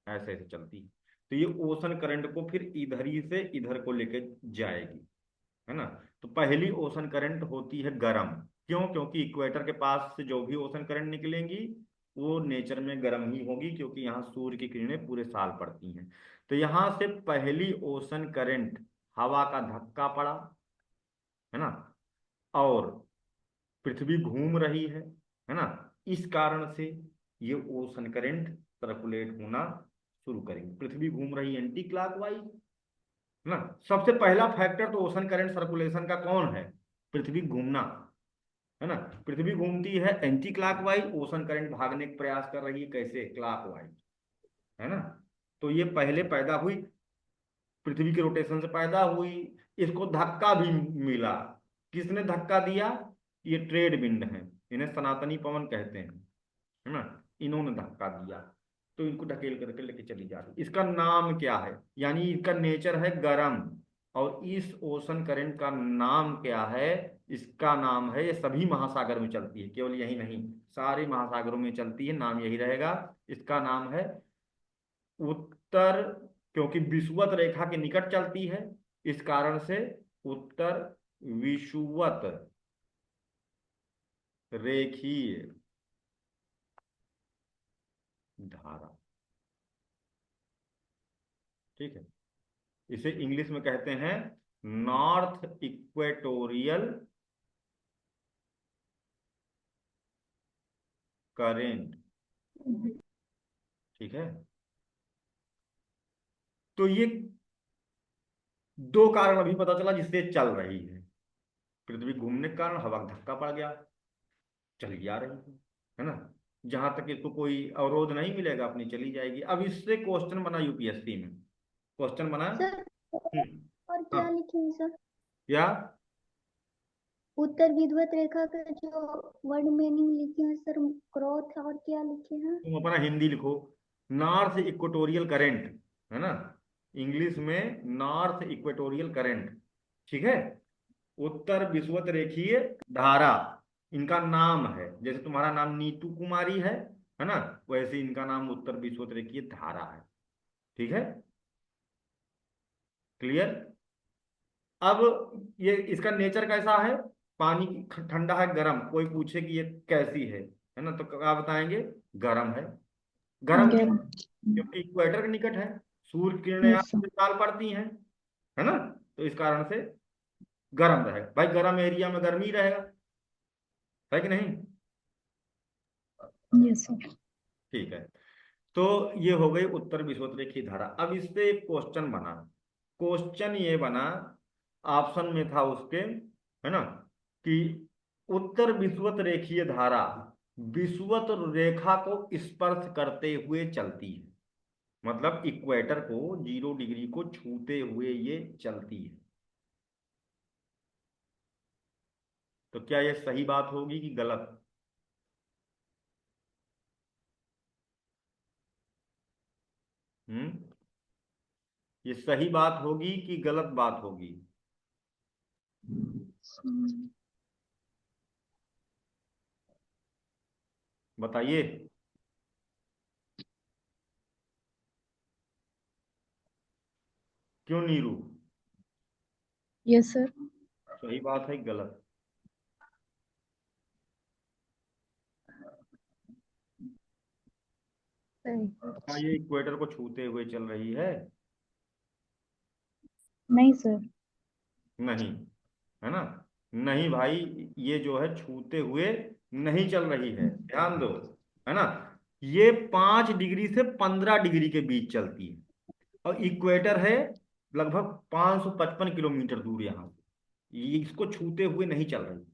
ऐसे ऐसे चलती है। तो ये ओशन करंट को फिर इधर ही से इधर को लेके जाएगी, है ना। तो पहली ओशन करंट होती है गर्म। क्यों? क्योंकि इक्वेटर के पास से जो भी ओशन करंट निकलेंगी वो नेचर में गर्म ही होगी, क्योंकि यहाँ सूर्य की किरणें पूरे साल पड़ती हैं। तो यहाँ से पहली ओशन करंट, हवा का धक्का पड़ा, है ना, और पृथ्वी घूम रही है ना, इस कारण से ये ओशन करंट सर्कुलेट होना शुरू करेंगे। पृथ्वी घूम रही एंटी क्लॉकवाइज, है ना। सबसे पहला फैक्टर तो ओशन करंट सर्कुलेशन का कौन है? पृथ्वी घूमना, है ना। पृथ्वी घूमती है एंटी क्लॉकवाइज, ओशन करंट भागने का प्रयास कर रही है कैसे? क्लॉकवाइज, है ना। तो ये पहले पैदा हुई, पृथ्वी के रोटेशन से पैदा हुई। इसको धक्का भी मिला। किसने धक्का दिया? ये ट्रेड विंड है, इन्हें सनातनी पवन कहते हैं, है ना। इन्होंने धक्का दिया, तो इनको ढकेल करके लेके चली जा रही। इसका नाम क्या है? यानी इसका नेचर है गरम। और इस ओशन करंट का नाम क्या है? इसका नाम है, ये सभी महासागर में चलती है, केवल यही नहीं, सारे महासागरों में चलती है, नाम यही रहेगा। इसका नाम है उत्तर, क्योंकि विषुवत रेखा के निकट चलती है, इस कारण से उत्तर विषुवत रेखीय धारा। ठीक है। इसे इंग्लिश में कहते हैं नॉर्थ इक्वेटोरियल करेंट। ठीक है। तो ये दो कारण अभी पता चला जिससे चल रही है। पृथ्वी घूमने के कारण हवा का धक्का पड़ गया, चली जा रही है ना। जहां तक इसको कोई अवरोध नहीं मिलेगा अपनी चली जाएगी। अब इससे क्वेश्चन बना यूपीएससी में, क्वेश्चन बना। सर और हाँ, क्या लिखे हैं सर? क्या? उत्तर विधुवत रेखा का जो वर्ड मीनिंग लिखे हैं सर, क्रॉस, और क्या लिखे हैं? तुम अपना हिंदी लिखो, नॉर्थ इक्वेटोरियल करंट, है ना। इंग्लिश में नॉर्थ इक्वेटोरियल करंट, ठीक है। उत्तर विषुवत रेखीय धारा इनका नाम है। जैसे तुम्हारा नाम नीतू कुमारी है ना, वैसे इनका नाम उत्तर विषुवत रेखीय धारा है। ठीक है, क्लियर। अब ये इसका नेचर कैसा है? पानी ठंडा है, गर्म? कोई पूछे कि ये कैसी है ना, तो क्या बताएंगे? गर्म है। गर्म क्यों? गर्म। क्योंकि इक्वेटर के निकट है, सूर्य की किरणें यहाँ यस सर। से साल पड़ती हैं, है ना। तो इस कारण से गर्म रहेगा। भाई गर्म एरिया में गर्मी रहेगा, है कि नहीं? Yes sir. ठीक है। तो ये हो गई उत्तर विषुवत रेखीय धारा। अब इससे एक क्वेश्चन बना। क्वेश्चन ये बना, ऑप्शन में था उसके, है ना, कि उत्तर विषुवत रेखीय धारा विषुवत रेखा को स्पर्श करते हुए चलती है, मतलब इक्वेटर को, 0 डिग्री को छूते हुए ये चलती है। तो क्या ये सही बात होगी कि गलत? हम्म, ये सही बात होगी कि गलत बात होगी? बताइए। क्यों नीरू? Yes sir. सही बात है कि गलत? क्या सही। ये इक्वेटर को छूते हुए चल रही है? नहीं सर। नहीं, है ना। नहीं भाई, ये जो है छूते हुए नहीं चल रही है, ध्यान दो, है ना। ये 5 डिग्री से 15 डिग्री के बीच चलती है, और इक्वेटर है लगभग 555 किलोमीटर दूर यहाँ से। ये इसको छूते हुए नहीं चल रही,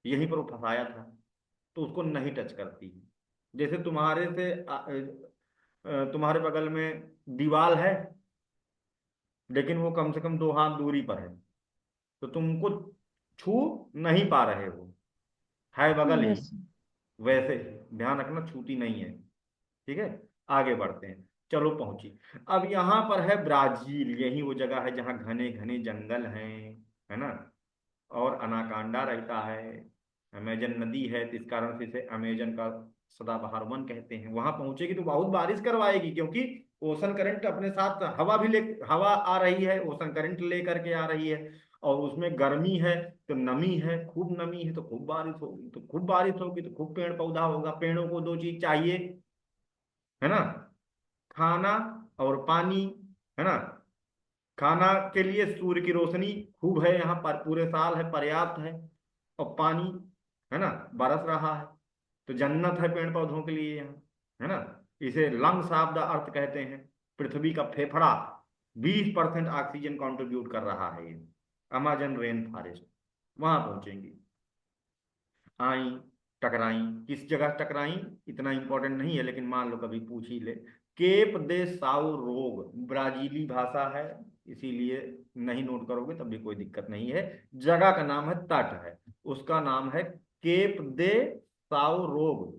यहीं पर वो फंसाया था, तो उसको नहीं टच करती है। जैसे तुम्हारे से तुम्हारे बगल में दीवार है, लेकिन वो कम से कम 2 हाथ दूरी पर है, तो तुमको छू नहीं पा रहे हो, है बगल ही, यस। वैसे ध्यान रखना, छूती नहीं है। ठीक है, आगे बढ़ते हैं। चलो पहुंची। अब यहाँ पर है ब्राजील, यही वो जगह है जहाँ घने घने जंगल हैं, है ना, और अनाकांडा रहता है। अमेजन नदी है, तो इस कारण से इसे अमेजन का सदाबहार वन कहते हैं। वहां पहुंचेगी तो बहुत बारिश करवाएगी, क्योंकि ओशन करंट अपने साथ हवा भी ले, हवा आ रही है, ओशन करंट लेकर के आ रही है, और उसमें गर्मी है तो नमी है, खूब नमी है तो खूब बारिश होगी, तो खूब बारिश होगी तो खूब पेड़ पौधा होगा। पेड़ों को दो चीज चाहिए, है ना, खाना और पानी, है ना। खाना के लिए सूर्य की रोशनी खूब है यहाँ पर, पूरे साल है, पर्याप्त है। और पानी, है ना, बरस रहा है, तो जन्नत है पेड़ पौधों के लिए यहाँ, है ना। इसे लंग्स ऑफ द अर्थ कहते हैं, पृथ्वी का फेफड़ा। 20% ऑक्सीजन कंट्रीब्यूट कर रहा है ये अमेजन रेन फॉरेस्ट। वहां पहुंचेंगी। आई, टकराई, किस जगह टकराई इतना इंपॉर्टेंट नहीं है, लेकिन मान लो कभी पूछ ही ले। केप दे साउ रोग, ब्राजीली भाषा है, इसीलिए नहीं नोट करोगे तब भी कोई दिक्कत नहीं है। जगह का नाम है, तट है, उसका नाम है केप दे साउ रोग।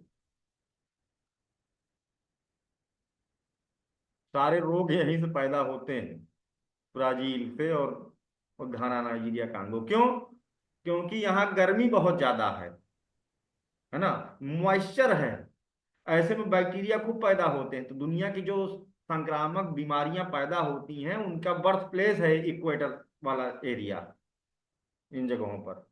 सारे रोग यहीं से पैदा होते हैं, ब्राजील से, और घाना, नाइजीरिया, कांगो। क्यों? क्योंकि यहाँ गर्मी बहुत ज्यादा है ना, मॉइस्चर है, ऐसे में बैक्टीरिया खूब पैदा होते हैं। तो दुनिया की जो संक्रामक बीमारियां पैदा होती हैं उनका बर्थ प्लेस है इक्वेटर वाला एरिया। इन जगहों पर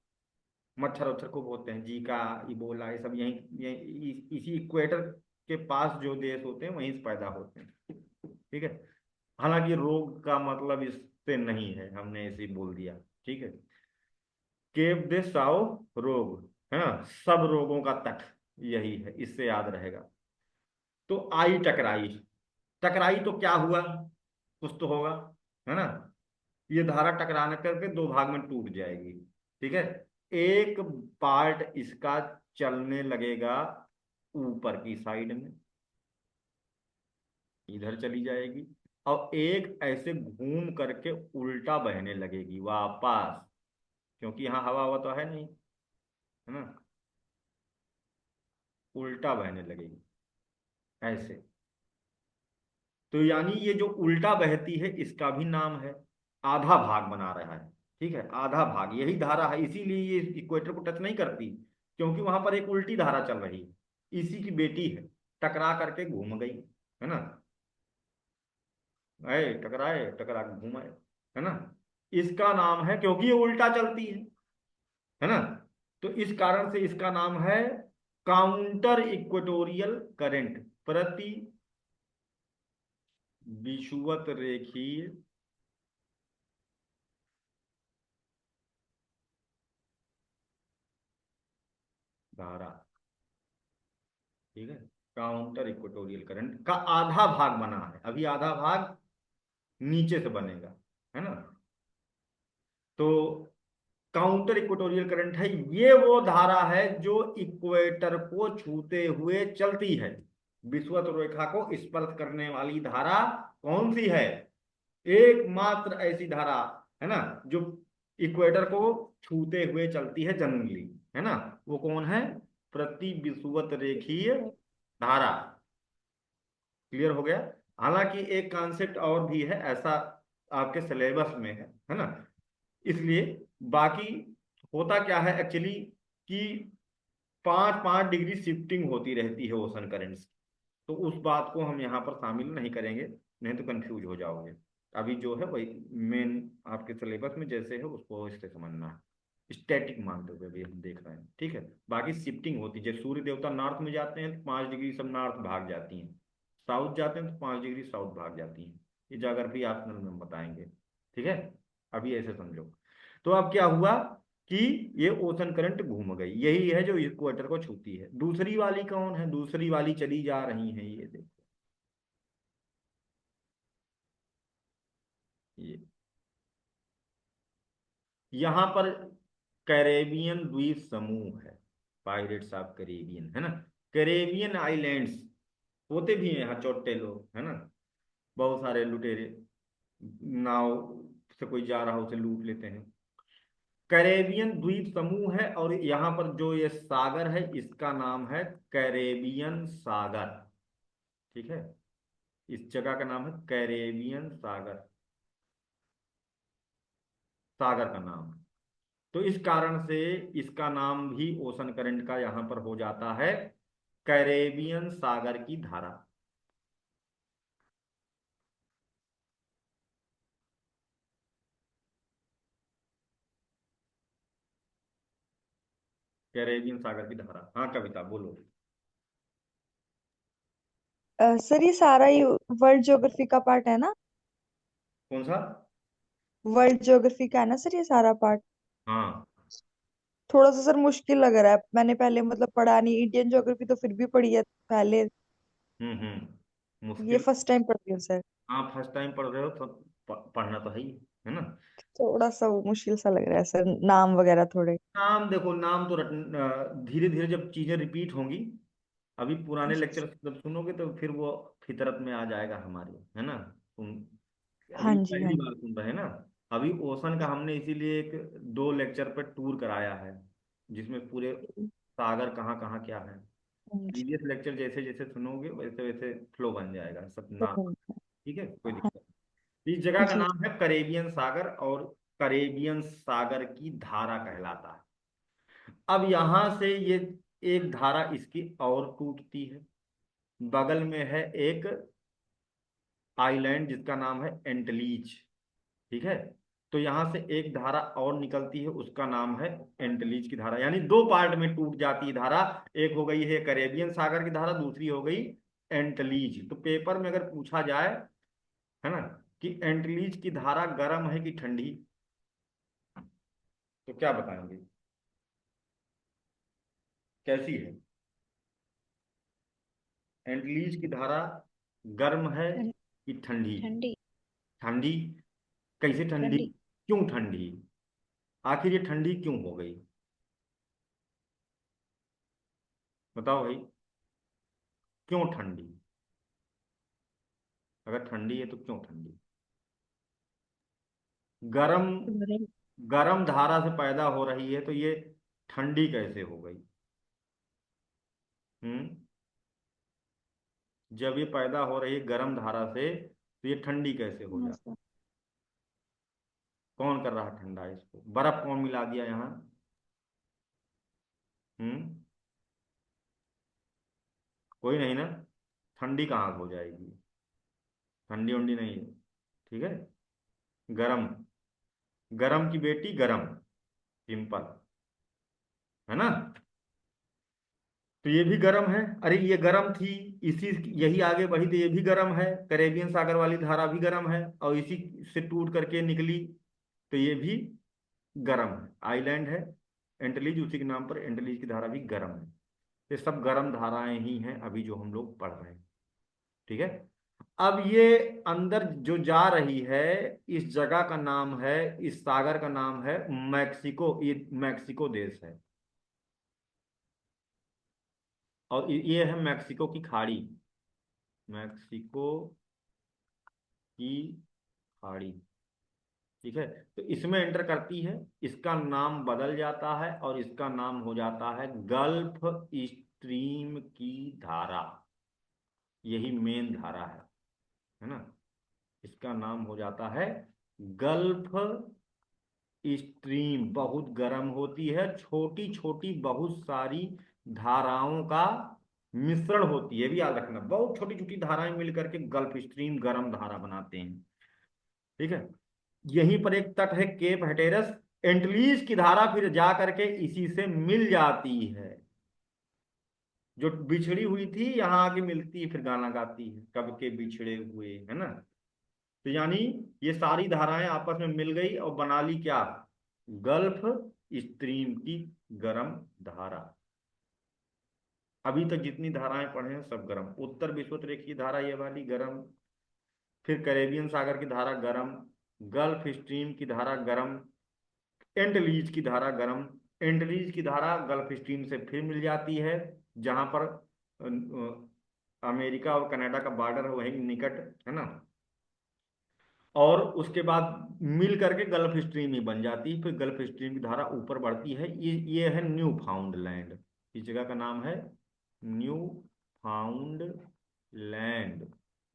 मच्छर वच्छर खूब होते हैं, जीका, इबोला, ये सब यहीं इसी इक्वेटर के पास जो देश होते हैं वहीं से पैदा होते हैं। ठीक है, हालांकि रोग का मतलब इससे नहीं है, हमने ऐसे ही बोल दिया। ठीक है, केप दे साओ रोग, है ना, सब रोगों का तट यही है, इससे याद रहेगा। तो आई टकराई, टकराई तो क्या हुआ, कुछ तो होगा, है ना। ये धारा टकराने करके दो भाग में टूट जाएगी। ठीक है, एक पार्ट इसका चलने लगेगा ऊपर की साइड में, इधर चली जाएगी, और एक ऐसे घूम करके उल्टा बहने लगेगी वापस, क्योंकि यहाँ हवा हवा तो है नहीं, है ना, उल्टा बहने लगेगी ऐसे। तो यानी ये जो उल्टा बहती है इसका भी नाम है, आधा भाग बना रहा है। ठीक है, आधा भाग यही धारा है, इसीलिए ये इक्वेटर को टच नहीं करती, क्योंकि वहां पर एक उल्टी धारा चल रही है, इसी की बेटी है, टकरा करके घूम गई, है ना, आए टकराए, टकरा के घूमाए, है ना। इसका नाम है, क्योंकि ये उल्टा चलती है ना, तो इस कारण से इसका नाम है काउंटर इक्वेटोरियल करंट, प्रति विषुवत रेखीय धारा। ठीक है, काउंटर इक्वेटोरियल करंट का आधा भाग बना है, अभी आधा भाग नीचे से बनेगा, है ना। तो काउंटर इक्वेटोरियल करंट है, ये वो धारा है जो इक्वेटर को छूते हुए चलती है। विषुवत रेखा को स्पर्श करने वाली धारा कौन सी है? एकमात्र ऐसी धारा, है ना, जो इक्वेटर को छूते हुए चलती है जनरली, है ना, वो कौन है? प्रति विषुवत रेखीय धारा। क्लियर हो गया? हालांकि एक कॉन्सेप्ट और भी है ऐसा, आपके सिलेबस में है ना, इसलिए बाकी होता क्या है एक्चुअली कि 5-5 डिग्री शिफ्टिंग होती रहती है ओशन करेंट्स, तो उस बात को हम यहाँ पर शामिल नहीं करेंगे, नहीं तो कंफ्यूज हो जाओगे। अभी जो है वही मेन आपके सिलेबस में जैसे है उसको इससे समझना है, स्टैटिक मानते हुए भी हम देख रहे हैं। ठीक है, बाकी शिफ्टिंग होती है, जैसे सूर्य देवता नॉर्थ में जाते हैं तो 5 डिग्री सब नॉर्थ भाग जाती हैं, साउथ जाते हैं तो 5 डिग्री साउथ भाग जाती हैं। ये ज्योग्राफी ऑप्शनल में हम बताएंगे। ठीक है, अभी ऐसे समझो। तो अब क्या हुआ कि ये ओशन करंट घूम गई, यही है जो इक्वेटर को छूती है। दूसरी वाली कौन है? दूसरी वाली चली जा रही है, ये देखो, ये यहां पर कैरेबियन द्वीप समूह है, पायरेट्स ऑफ कैरेबियन, है ना। कैरेबियन आइलैंड्स होते भी हैं यहाँ, छोटे लोग, है ना, बहुत सारे लुटेरे, नाव से कोई जा रहा हो उसे लूट लेते हैं। कैरेबियन द्वीप समूह है, और यहाँ पर जो ये सागर है इसका नाम है कैरेबियन सागर। ठीक है, इस जगह का नाम है कैरेबियन सागर, सागर का नाम। तो इस कारण से इसका नाम भी ओशन करंट का यहां पर हो जाता है कैरेबियन सागर की धारा। कैरेबियन सागर की धारा। हाँ कविता बोलो। सर ये सारा ही वर्ल्ड ज्योग्राफी का पार्ट है ना? कौन सा? वर्ल्ड ज्योग्राफी का है ना सर ये सारा पार्ट? हाँ। थोड़ा सा सर मुश्किल लग रहा है, मैंने पहले मतलब पढ़ा नहीं, इंडियन ज्योग्राफी तो फिर भी पढ़ी है पहले। ये मुश्किल। फर्स्ट टाइम पढ़ रही हूँ सर। हाँ फर्स्ट टाइम पढ़ रहे हो तो पढ़ना तो है ना। थोड़ा सा वो मुश्किल सा लग रहा है सर, नाम वगैरह थोड़े। नाम देखो, नाम तो धीरे धीरे जब चीजें रिपीट होंगी, अभी पुराने लेक्चर जब सुनोगे तो फिर वो फितरत में आ जाएगा हमारे, है ना। तुम हाँ अभी जी हाँ पहली जी। बार सुन रहे हैं ना। अभी ओशन का हमने इसीलिए एक 2 लेक्चर पर टूर कराया है, जिसमें पूरे सागर कहाँ कहाँ क्या है। हाँ जी। प्रीवियस लेक्चर जैसे जैसे सुनोगे वैसे वैसे फ्लो बन जाएगा सब नाम। ठीक है, कोई हाँ दिक्कत नहीं। इस जगह का जी। नाम है करेबियन सागर, और करेबियन सागर की धारा कहलाता है। अब यहां से ये एक धारा इसकी और टूटती है, बगल में है एक आइलैंड जिसका नाम है एंटलीज। ठीक है, तो यहां से एक धारा और निकलती है, उसका नाम है एंटलीज की धारा, यानी 2 पार्ट में टूट जाती है धारा। एक हो गई है कैरेबियन सागर की धारा, दूसरी हो गई एंटलीज। तो पेपर में अगर पूछा जाए, है ना, कि एंटलीज की धारा गर्म है कि ठंडी, तो क्या बताएंगे, कैसी है एंटलीज की धारा, गर्म है ठं- कि ठंडी? ठंडी। ठंडी। कैसे ठंडी? ठंडी। क्यों ठंडी? आखिर ये ठंडी क्यों हो गई, बताओ भाई, क्यों ठंडी? अगर ठंडी है तो क्यों ठंडी? गरम, गरम। गरम धारा से पैदा हो रही है तो ये ठंडी कैसे हो गई? हम्म, जब ये पैदा हो रही है गर्म धारा से तो ये ठंडी कैसे हो हाँ जाती? सर। कौन कर रहा है ठंडा इसको? बर्फ कौन मिला दिया यहाँ? हम्म, कोई नहीं ना। ठंडी कहाँ हो जाएगी? ठंडी उंडी नहीं है। ठीक है, गरम, गरम की बेटी गरम, सिंपल, है ना। तो ये भी गर्म है, अरे ये गर्म थी, इसी यही आगे बढ़ी तो ये भी गर्म है, कैरेबियन सागर वाली धारा भी गर्म है, और इसी से टूट करके निकली तो ये भी गर्म है, आइलैंड है एंटलीज, उसी के नाम पर एंटलीज की धारा भी गर्म है। ये सब गर्म धाराएं ही हैं अभी जो हम लोग पढ़ रहे हैं। ठीक है, अब ये अंदर जो जा रही है, इस जगह का नाम है, इस सागर का नाम है मैक्सिको, ये मैक्सिको देश है, और ये है मैक्सिको की खाड़ी, मैक्सिको की खाड़ी। ठीक है, तो इसमें एंटर करती है, इसका नाम बदल जाता है और इसका नाम हो जाता है गल्फ स्ट्रीम की धारा। यही मेन धारा है ना। इसका नाम हो जाता है गल्फ स्ट्रीम। बहुत गर्म होती है, छोटी छोटी बहुत सारी धाराओं का मिश्रण होती है, भी याद रखना, बहुत छोटी छोटी धाराएं मिलकर के गल्फ स्ट्रीम गर्म धारा बनाते हैं। ठीक है, यहीं पर एक तट है केप हेटेरस, एंटलीज की धारा फिर जा करके इसी से मिल जाती है, जो बिछड़ी हुई थी यहाँ आके मिलती है, फिर गाना गाती है कब के बिछड़े हुए, है ना। तो यानी ये सारी धाराएं आपस में मिल गई और बना ली क्या, गल्फ स्ट्रीम की गर्म धारा। अभी तक जितनी धाराएं पढ़े हैं सब गर्म, उत्तर विषुवत धारा ये वाली गर्म, फिर कैरेबियन सागर की धारा गर्म, गल्फ स्ट्रीम की धारा गर्म, एंटलीज की धारा गर्म। एंटलीज की धारा गल्फ स्ट्रीम से फिर मिल जाती है, जहां पर अमेरिका और कनाडा का बॉर्डर है वहीं निकट, है ना। और उसके बाद मिल करके गल्फ स्ट्रीम ही बन जाती है, फिर गल्फ स्ट्रीम की धारा ऊपर बढ़ती है। ये है न्यू फाउंड लैंड, इस जगह का नाम है न्यू फाउंड लैंड,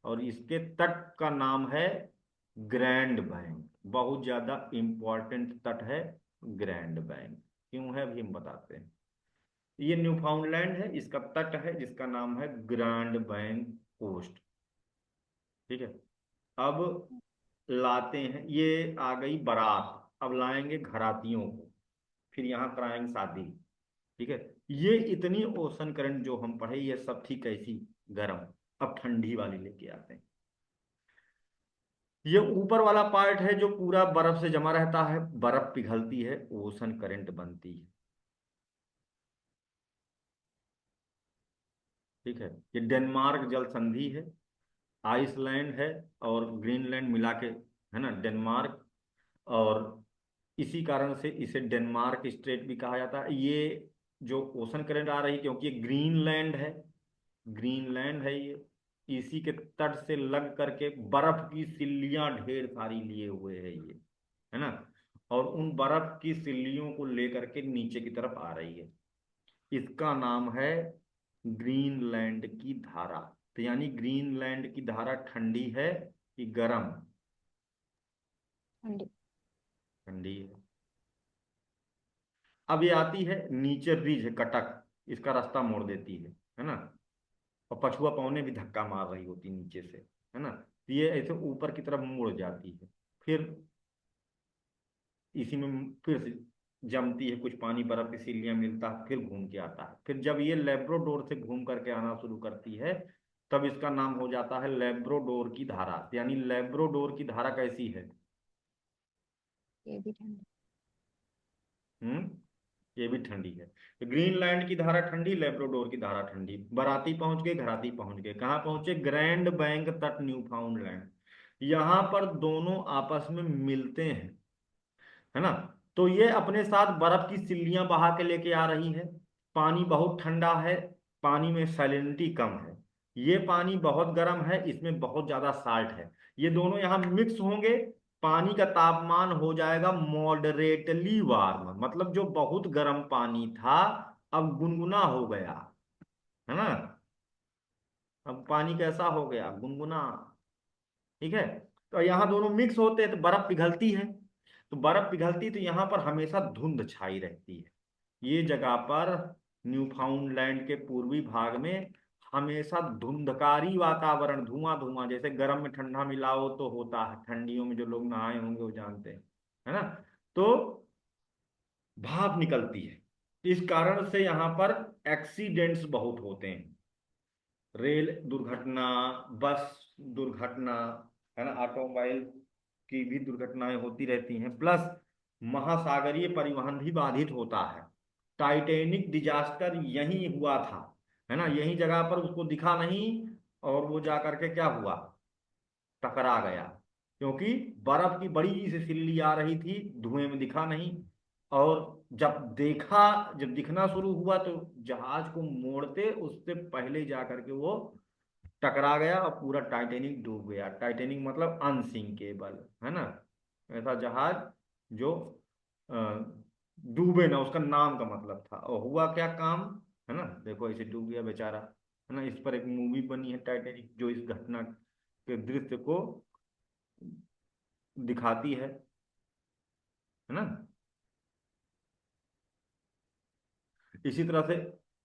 और इसके तट का नाम है ग्रैंड बैंक। बहुत ज्यादा इंपॉर्टेंट तट है ग्रैंड बैंक। क्यों है अभी हम बताते हैं। ये न्यूफाउंडलैंड है, इसका तट है जिसका नाम है ग्रैंड बैंक कोस्ट। ठीक है। अब लाते हैं, ये आ गई बारात, अब लाएंगे घरातियों को, फिर यहाँ कराएंगे शादी। ठीक है। ये इतनी ओशन करंट जो हम पढ़े ये सब थी कैसी, गर्म। अब ठंडी वाली लेके आते हैं। ये ऊपर वाला पार्ट है जो पूरा बर्फ से जमा रहता है, बर्फ पिघलती है, ओशन करंट बनती है। ठीक है। ये डेनमार्क जल संधि है, आइसलैंड है और ग्रीनलैंड मिला के, है ना, डेनमार्क। और इसी कारण से इसे डेनमार्क स्ट्रेट भी कहा जाता है। ये जो ओशन करंट आ रही क्योंकि ये ग्रीनलैंड है, ग्रीनलैंड है ये, इसी के तट से लग करके बर्फ की सिल्लियां ढेर सारी लिए हुए है ये, है ना। और उन बर्फ की सिल्लियों को लेकर के नीचे की तरफ आ रही है। इसका नाम है ग्रीनलैंड की धारा। तो यानी ग्रीनलैंड की धारा ठंडी है कि गर्म? ठंडी। ठंडी है। अब ये आती है नीचे रिज है कटक, इसका रास्ता मोड़ देती है ना। और पछुआ पौने भी धक्का मार रही होती नीचे से, है ना। तो ये ऐसे ऊपर की तरफ मुड़ जाती है, फिर इसी में फिर से जमती है, कुछ पानी बर्फ की सिल्लियां मिलता है, फिर घूम के आता है। फिर जब ये लेब्रोडोर से घूम करके आना शुरू करती है तब इसका नाम हो जाता है लेब्रोडोर की धारा। यानी लेब्रोडोर की धारा कैसी है? ये भी ठंडी। ये भी ठंडी है। तो ग्रीनलैंड की धारा ठंडी, लेब्राडोर की धारा ठंडी। बाराती पहुंच गए, घराती पहुंच गए, कहाँ पहुंचे? ग्रैंड बैंक तट न्यूफाउंडलैंड। यहां पर दोनों आपस में मिलते हैं, है ना। तो ये अपने साथ बर्फ की सिल्लियां बहा के लेके आ रही है। पानी बहुत ठंडा है, पानी में सैलिनिटी कम है। ये पानी बहुत गर्म है, इसमें बहुत ज्यादा साल्ट है। ये दोनों यहाँ मिक्स होंगे, पानी का तापमान हो जाएगा मॉडरेटली वार्म, मतलब जो बहुत गर्म पानी था अब गुनगुना हो गया, है ना। अब पानी कैसा हो गया? गुनगुना। ठीक है। तो यहाँ दोनों मिक्स होते हैं तो बर्फ पिघलती है। तो बर्फ पिघलती तो यहाँ पर हमेशा धुंध छाई रहती है। ये जगह पर न्यूफाउंडलैंड के पूर्वी भाग में हमेशा धुंधकारी वातावरण, धुआं धुआं, जैसे गर्म में ठंडा मिलाओ तो होता है, ठंडियों में जो लोग नहाए होंगे वो जानते हैं, है ना। तो भाप निकलती है। इस कारण से यहाँ पर एक्सीडेंट्स बहुत होते हैं, रेल दुर्घटना, बस दुर्घटना, है ना, ऑटोमोबाइल की भी दुर्घटनाएं होती रहती हैं। प्लस महासागरीय परिवहन भी बाधित होता है। टाइटैनिक डिजास्टर यहीं हुआ था, है ना, यहीं जगह पर उसको दिखा नहीं और वो जा करके क्या हुआ, टकरा गया। क्योंकि बर्फ की बड़ी सी सिल्ली आ रही थी, धुएं में दिखा नहीं। और जब देखा, जब दिखना शुरू हुआ तो जहाज को मोड़ते उससे पहले जा करके वो टकरा गया और पूरा टाइटेनिक डूब गया। टाइटेनिक मतलब अनसिंकेबल, है ना, ऐसा जहाज जो अ, डूबे ना, उसका नाम का मतलब था। और हुआ क्या काम, है ना, देखो ऐसे डूब गया बेचारा, है ना। इस पर एक मूवी बनी है टाइटेनिक जो इस घटना के दृश्य को दिखाती है ना। इसी तरह से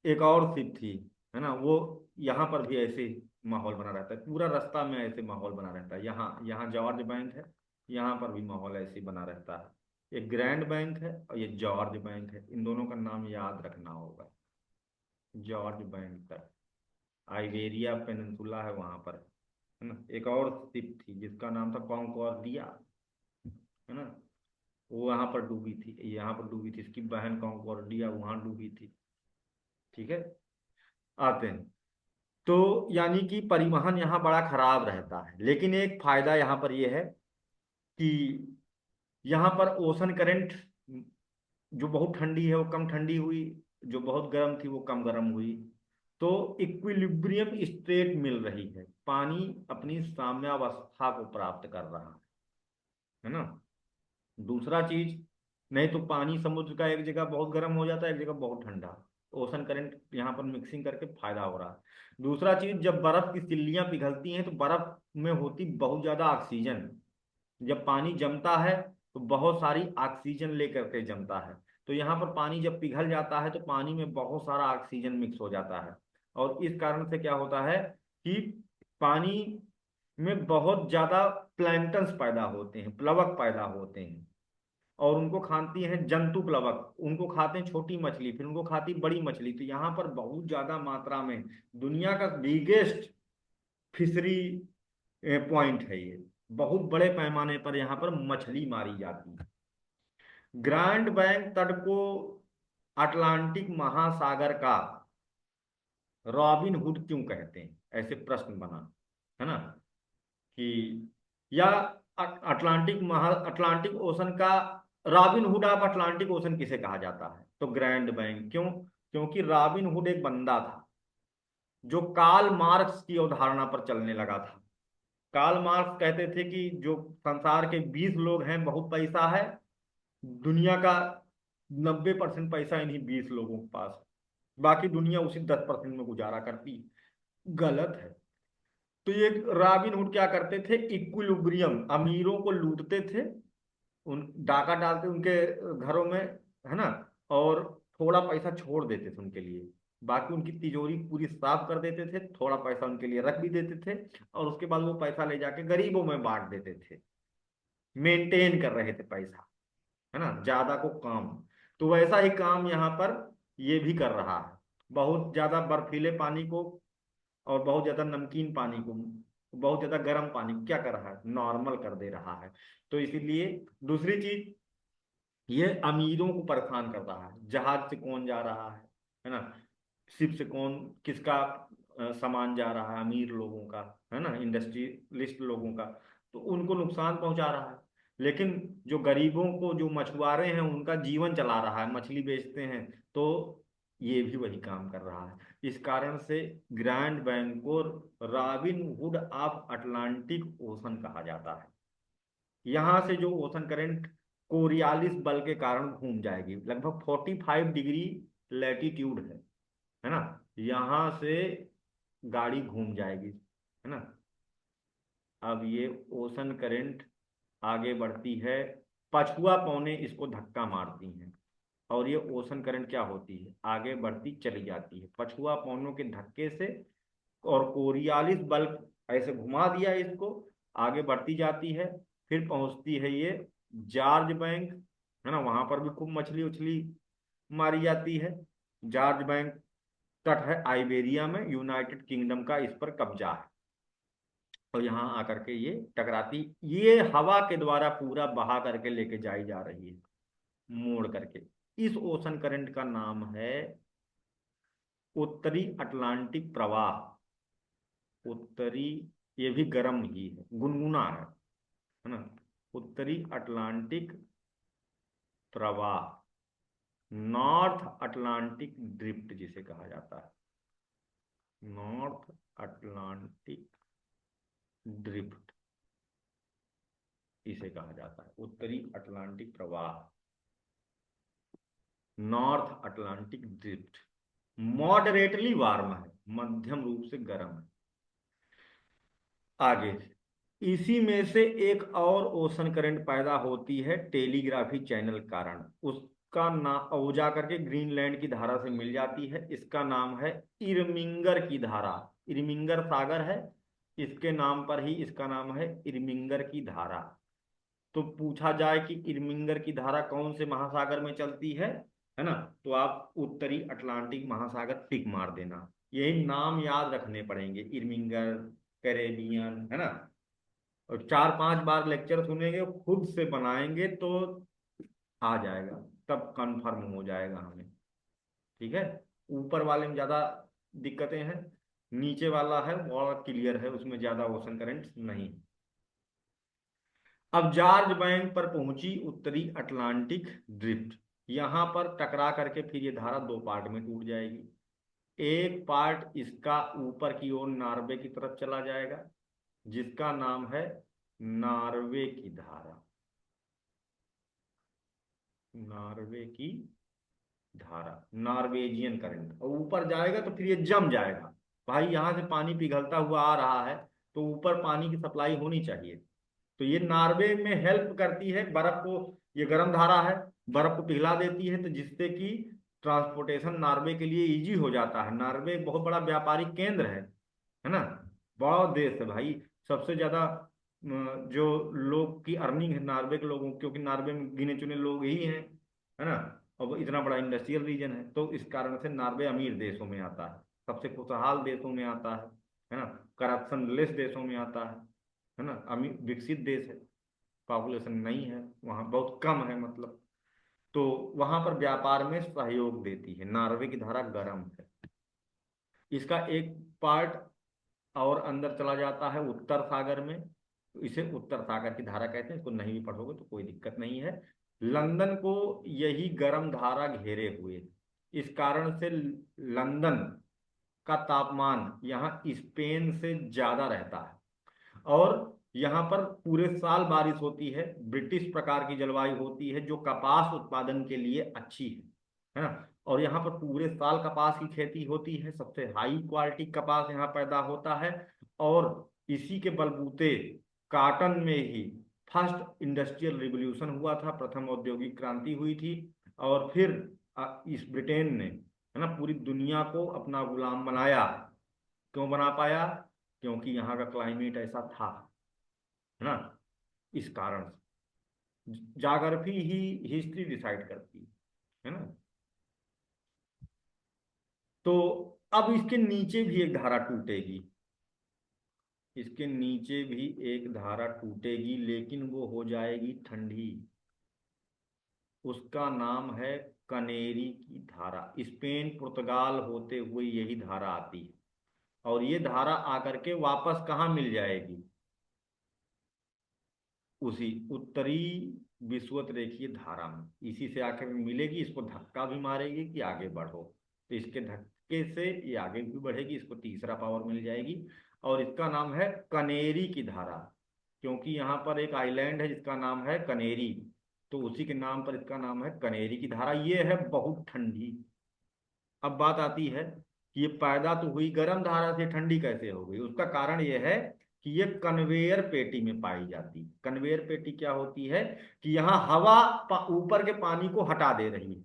एक और शिप थी, है ना, वो यहाँ पर भी ऐसे माहौल बना रहता है, पूरा रास्ता में ऐसे माहौल बना रहता है। यहाँ यहाँ जॉर्ज बैंक है, यहाँ पर भी माहौल ऐसे ही बना रहता है। एक ग्रैंड बैंक है और ये जॉर्ज बैंक है, इन दोनों का नाम याद रखना होगा। जॉर्ज बैंक तक आइबेरिया पेनिनसुला है वहां पर, है ना। एक और शिप थी जिसका नाम था कॉन्कॉर्डिया, है ना, वो यहाँ पर डूबी थी, यहाँ पर डूबी थी। इसकी बहन कॉन्कॉर्डिया वहां डूबी थी। ठीक है। आते हैं। तो यानी कि परिवहन यहाँ बड़ा खराब रहता है, लेकिन एक फायदा यहाँ पर यह है कि यहाँ पर ओशन करंट जो बहुत ठंडी है वो कम ठंडी हुई, जो बहुत गर्म थी वो कम गर्म हुई। तो इक्विलिब्रियम स्टेट मिल रही है, पानी अपनी साम्यावस्था को प्राप्त कर रहा है ना। दूसरा चीज, नहीं तो पानी समुद्र का एक जगह बहुत गर्म हो जाता है, एक जगह बहुत ठंडा, ओशन करंट यहाँ पर मिक्सिंग करके फायदा हो रहा है। दूसरा चीज, जब बर्फ की सिल्लियां पिघलती हैं तो बर्फ में होती बहुत ज्यादा ऑक्सीजन। जब पानी जमता है तो बहुत सारी ऑक्सीजन लेकर के जमता है। तो यहाँ पर पानी जब पिघल जाता है तो पानी में बहुत सारा ऑक्सीजन मिक्स हो जाता है, और इस कारण से क्या होता है कि पानी में बहुत ज्यादा प्लैंटन्स पैदा होते हैं, प्लवक पैदा होते हैं, और उनको खाती हैं जंतु प्लवक। उनको खाते हैं छोटी मछली, फिर उनको खाती बड़ी मछली। तो यहाँ पर बहुत ज्यादा मात्रा में दुनिया का बिगेस्ट फिशरी पॉइंट है ये। बहुत बड़े पैमाने पर यहाँ पर मछली मारी जाती है। ग्रैंड बैंक तट को अटलांटिक महासागर का रॉबिन हुड क्यों कहते हैं, ऐसे प्रश्न बना है ना, कि या अटलांटिक ओशन का robin hood of Atlantic ocean किसे कहा जाता है, तो ग्रैंड बैंक। क्यों? क्योंकि रॉबिन हुड एक बंदा था जो कार्ल मार्क्स की अवधारणा पर चलने लगा था। कार्ल मार्क्स कहते थे कि जो संसार के 20 लोग हैं, बहुत पैसा है, दुनिया का 90% पैसा इन्हीं 20 लोगों के पास, बाकी दुनिया उसी 10% में गुजारा करती। गलत है। तो ये रॉबिन हुड क्या करते थे, इक्विलिब्रियम, अमीरों को लूटते थे, उन डाका डालते उनके घरों में, है ना, और थोड़ा पैसा छोड़ देते थे उनके लिए। बाकी उनकी तिजोरी पूरी साफ कर देते थे, थोड़ा पैसा उनके लिए रख भी देते थे, और उसके बाद वो पैसा ले जाके गरीबों में बांट देते थे। मेंटेन कर रहे थे पैसा, है ना, ज्यादा को कम। तो वैसा ही काम यहाँ पर ये भी कर रहा है। बहुत ज्यादा बर्फीले पानी को और बहुत ज्यादा नमकीन पानी को, बहुत ज्यादा गर्म पानी को क्या कर रहा है, नॉर्मल कर दे रहा है। तो इसीलिए दूसरी चीज, ये अमीरों को परेशान कर रहा है। जहाज से कौन जा रहा है ना, शिप से कौन, किसका सामान जा रहा है, अमीर लोगों का, है ना, इंडस्ट्रियलिस्ट लोगों का, तो उनको नुकसान पहुंचा रहा है। लेकिन जो गरीबों को, जो मछुआरे हैं, उनका जीवन चला रहा है, मछली बेचते हैं, तो ये भी वही काम कर रहा है। इस कारण से ग्रैंड बैंक को robin hood of Atlantic ocean कहा जाता है। यहाँ से जो ओशन करंट कोरियालिस बल के कारण घूम जाएगी, लगभग 45 डिग्री लैटिट्यूड है ना, यहाँ से गाड़ी घूम जाएगी, है ना। अब ये ओशन करंट आगे बढ़ती है, पछुआ पौने इसको धक्का मारती हैं, और ये ओशन करंट क्या होती है, आगे बढ़ती चली जाती है पछुआ पौनों के धक्के से, और कोरियालिस बल ऐसे घुमा दिया इसको, आगे बढ़ती जाती है। फिर पहुंचती है ये जॉर्ज बैंक, है ना, वहां पर भी खूब मछली उछली मारी जाती है। जॉर्ज बैंक तट है आइबेरिया में, यूनाइटेड किंगडम का इस पर कब्जा है, और यहाँ आकर के ये टकराती, ये हवा के द्वारा पूरा बहा करके लेके जाई जा रही है, मोड़ करके। इस ओशन करंट का नाम है उत्तरी अटलांटिक प्रवाह। उत्तरी, ये भी गर्म ही है, गुनगुना है ना, उत्तरी अटलांटिक प्रवाह, नॉर्थ अटलांटिक ड्रिफ्ट जिसे कहा जाता है, नॉर्थ अटलांटिक ड्रिफ्ट इसे कहा जाता है, उत्तरी अटलांटिक प्रवाह, north Atlantic drift. Moderately warm है, मध्यम रूप से गर्म है। आगे इसी में से एक और ओशन करंट पैदा होती है टेलीग्राफी चैनल के कारण, उसका नाम वो जा करके ग्रीनलैंड की धारा से मिल जाती है। इसका नाम है इरमिंगर की धारा, इरमिंगर सागर है, इसके नाम पर ही इसका नाम है इरमिंगर की धारा। तो पूछा जाए कि इरमिंगर की धारा कौन से महासागर में चलती है ना, तो आप उत्तरी अटलांटिक महासागर टिक मार देना। यही नाम याद रखने पड़ेंगे, इरमिंगर, कैरेबियन, है ना, और 4-5 बार लेक्चर सुनेंगे, खुद से बनाएंगे तो आ जाएगा, तब कंफर्म हो जाएगा हमें। ठीक है, ऊपर वाले में ज्यादा दिक्कतें हैं, नीचे वाला है वो क्लियर है, उसमें ज्यादा ओशन करंट नहीं। अब जॉर्ज बैंक पर पहुंची उत्तरी अटलांटिक ड्रिफ्ट, यहां पर टकरा करके फिर ये धारा दो पार्ट में टूट जाएगी। एक पार्ट इसका ऊपर की ओर नॉर्वे की तरफ चला जाएगा, जिसका नाम है नॉर्वे की धारा, नॉर्वे की धारा, नॉर्वेजियन करंट। और ऊपर जाएगा तो फिर ये जम जाएगा। भाई यहाँ से पानी पिघलता हुआ आ रहा है तो ऊपर पानी की सप्लाई होनी चाहिए। तो ये नॉर्वे में हेल्प करती है बर्फ को, ये गर्म धारा है, बर्फ को पिघला देती है, तो जिससे कि ट्रांसपोर्टेशन नॉर्वे के लिए इजी हो जाता है। नॉर्वे एक बहुत बड़ा व्यापारिक केंद्र है ना, बड़ा देश है भाई। सबसे ज्यादा जो लोग की अर्निंग है नॉर्वे के लोगों, क्योंकि नॉर्वे में गिने चुने लोग ही हैं, है ना, और वो इतना बड़ा इंडस्ट्रियल रीजन है, तो इस कारण से नॉर्वे अमीर देशों में आता है, सबसे खुशहाल देशों में आता है ना, करप्शन लेस देशों में आता है ना, अमीर विकसित देश है, पॉपुलेशन नहीं है वहाँ, बहुत कम है मतलब। तो वहां पर व्यापार में सहयोग देती है। नॉर्वे की धारा गर्म है। इसका एक पार्ट और अंदर चला जाता है उत्तर सागर में, तो इसे उत्तर सागर की धारा कहते हैं। इसको नहीं भी पढ़ोगे तो कोई दिक्कत नहीं है। लंदन को यही गर्म धारा घेरे हुए, इस कारण से लंदन का तापमान यहाँ स्पेन से ज्यादा रहता है, और यहाँ पर पूरे साल बारिश होती है। ब्रिटिश प्रकार की जलवायु होती है जो कपास उत्पादन के लिए अच्छी है ना, और यहाँ पर पूरे साल कपास की खेती होती है। सबसे हाई क्वालिटी कपास यहाँ पैदा होता है, और इसी के बलबूते काटन में ही फर्स्ट इंडस्ट्रियल रिवॉल्यूशन हुआ था, प्रथम औद्योगिक क्रांति हुई थी। और फिर इस ब्रिटेन ने, है ना, पूरी दुनिया को अपना गुलाम बनाया। क्यों बना पाया? क्योंकि यहाँ का क्लाइमेट ऐसा था, है ना, इस कारण से जाग्रफी ही हिस्ट्री डिसाइड करती है ना। तो अब इसके नीचे भी एक धारा टूटेगी, इसके नीचे भी एक धारा टूटेगी, लेकिन वो हो जाएगी ठंडी। उसका नाम है कनेरी की धारा। स्पेन पुर्तगाल होते हुए यही धारा आती है, और ये धारा आकर के वापस कहाँ मिल जाएगी? उसी उत्तरी विषुवत रेखीय धारा में, इसी से आकर मिलेगी। इसको धक्का भी मारेगी कि आगे बढ़ो, तो इसके धक्के से ये आगे भी बढ़ेगी, इसको तीसरा पावर मिल जाएगी, और इसका नाम है कनेरी की धारा। क्योंकि यहाँ पर एक आइलैंड है जिसका नाम है कनेरी, तो उसी के नाम पर इसका नाम है कनेरी की धारा। ये है बहुत ठंडी। अब बात आती है कि ये पैदा तो हुई गर्म धारा से, ठंडी कैसे हो गई? उसका कारण ये है कि ये कन्वेयर पेटी में पाई जाती है। कन्वेयर पेटी क्या होती है कि यहाँ हवा ऊपर के पानी को हटा दे रही है,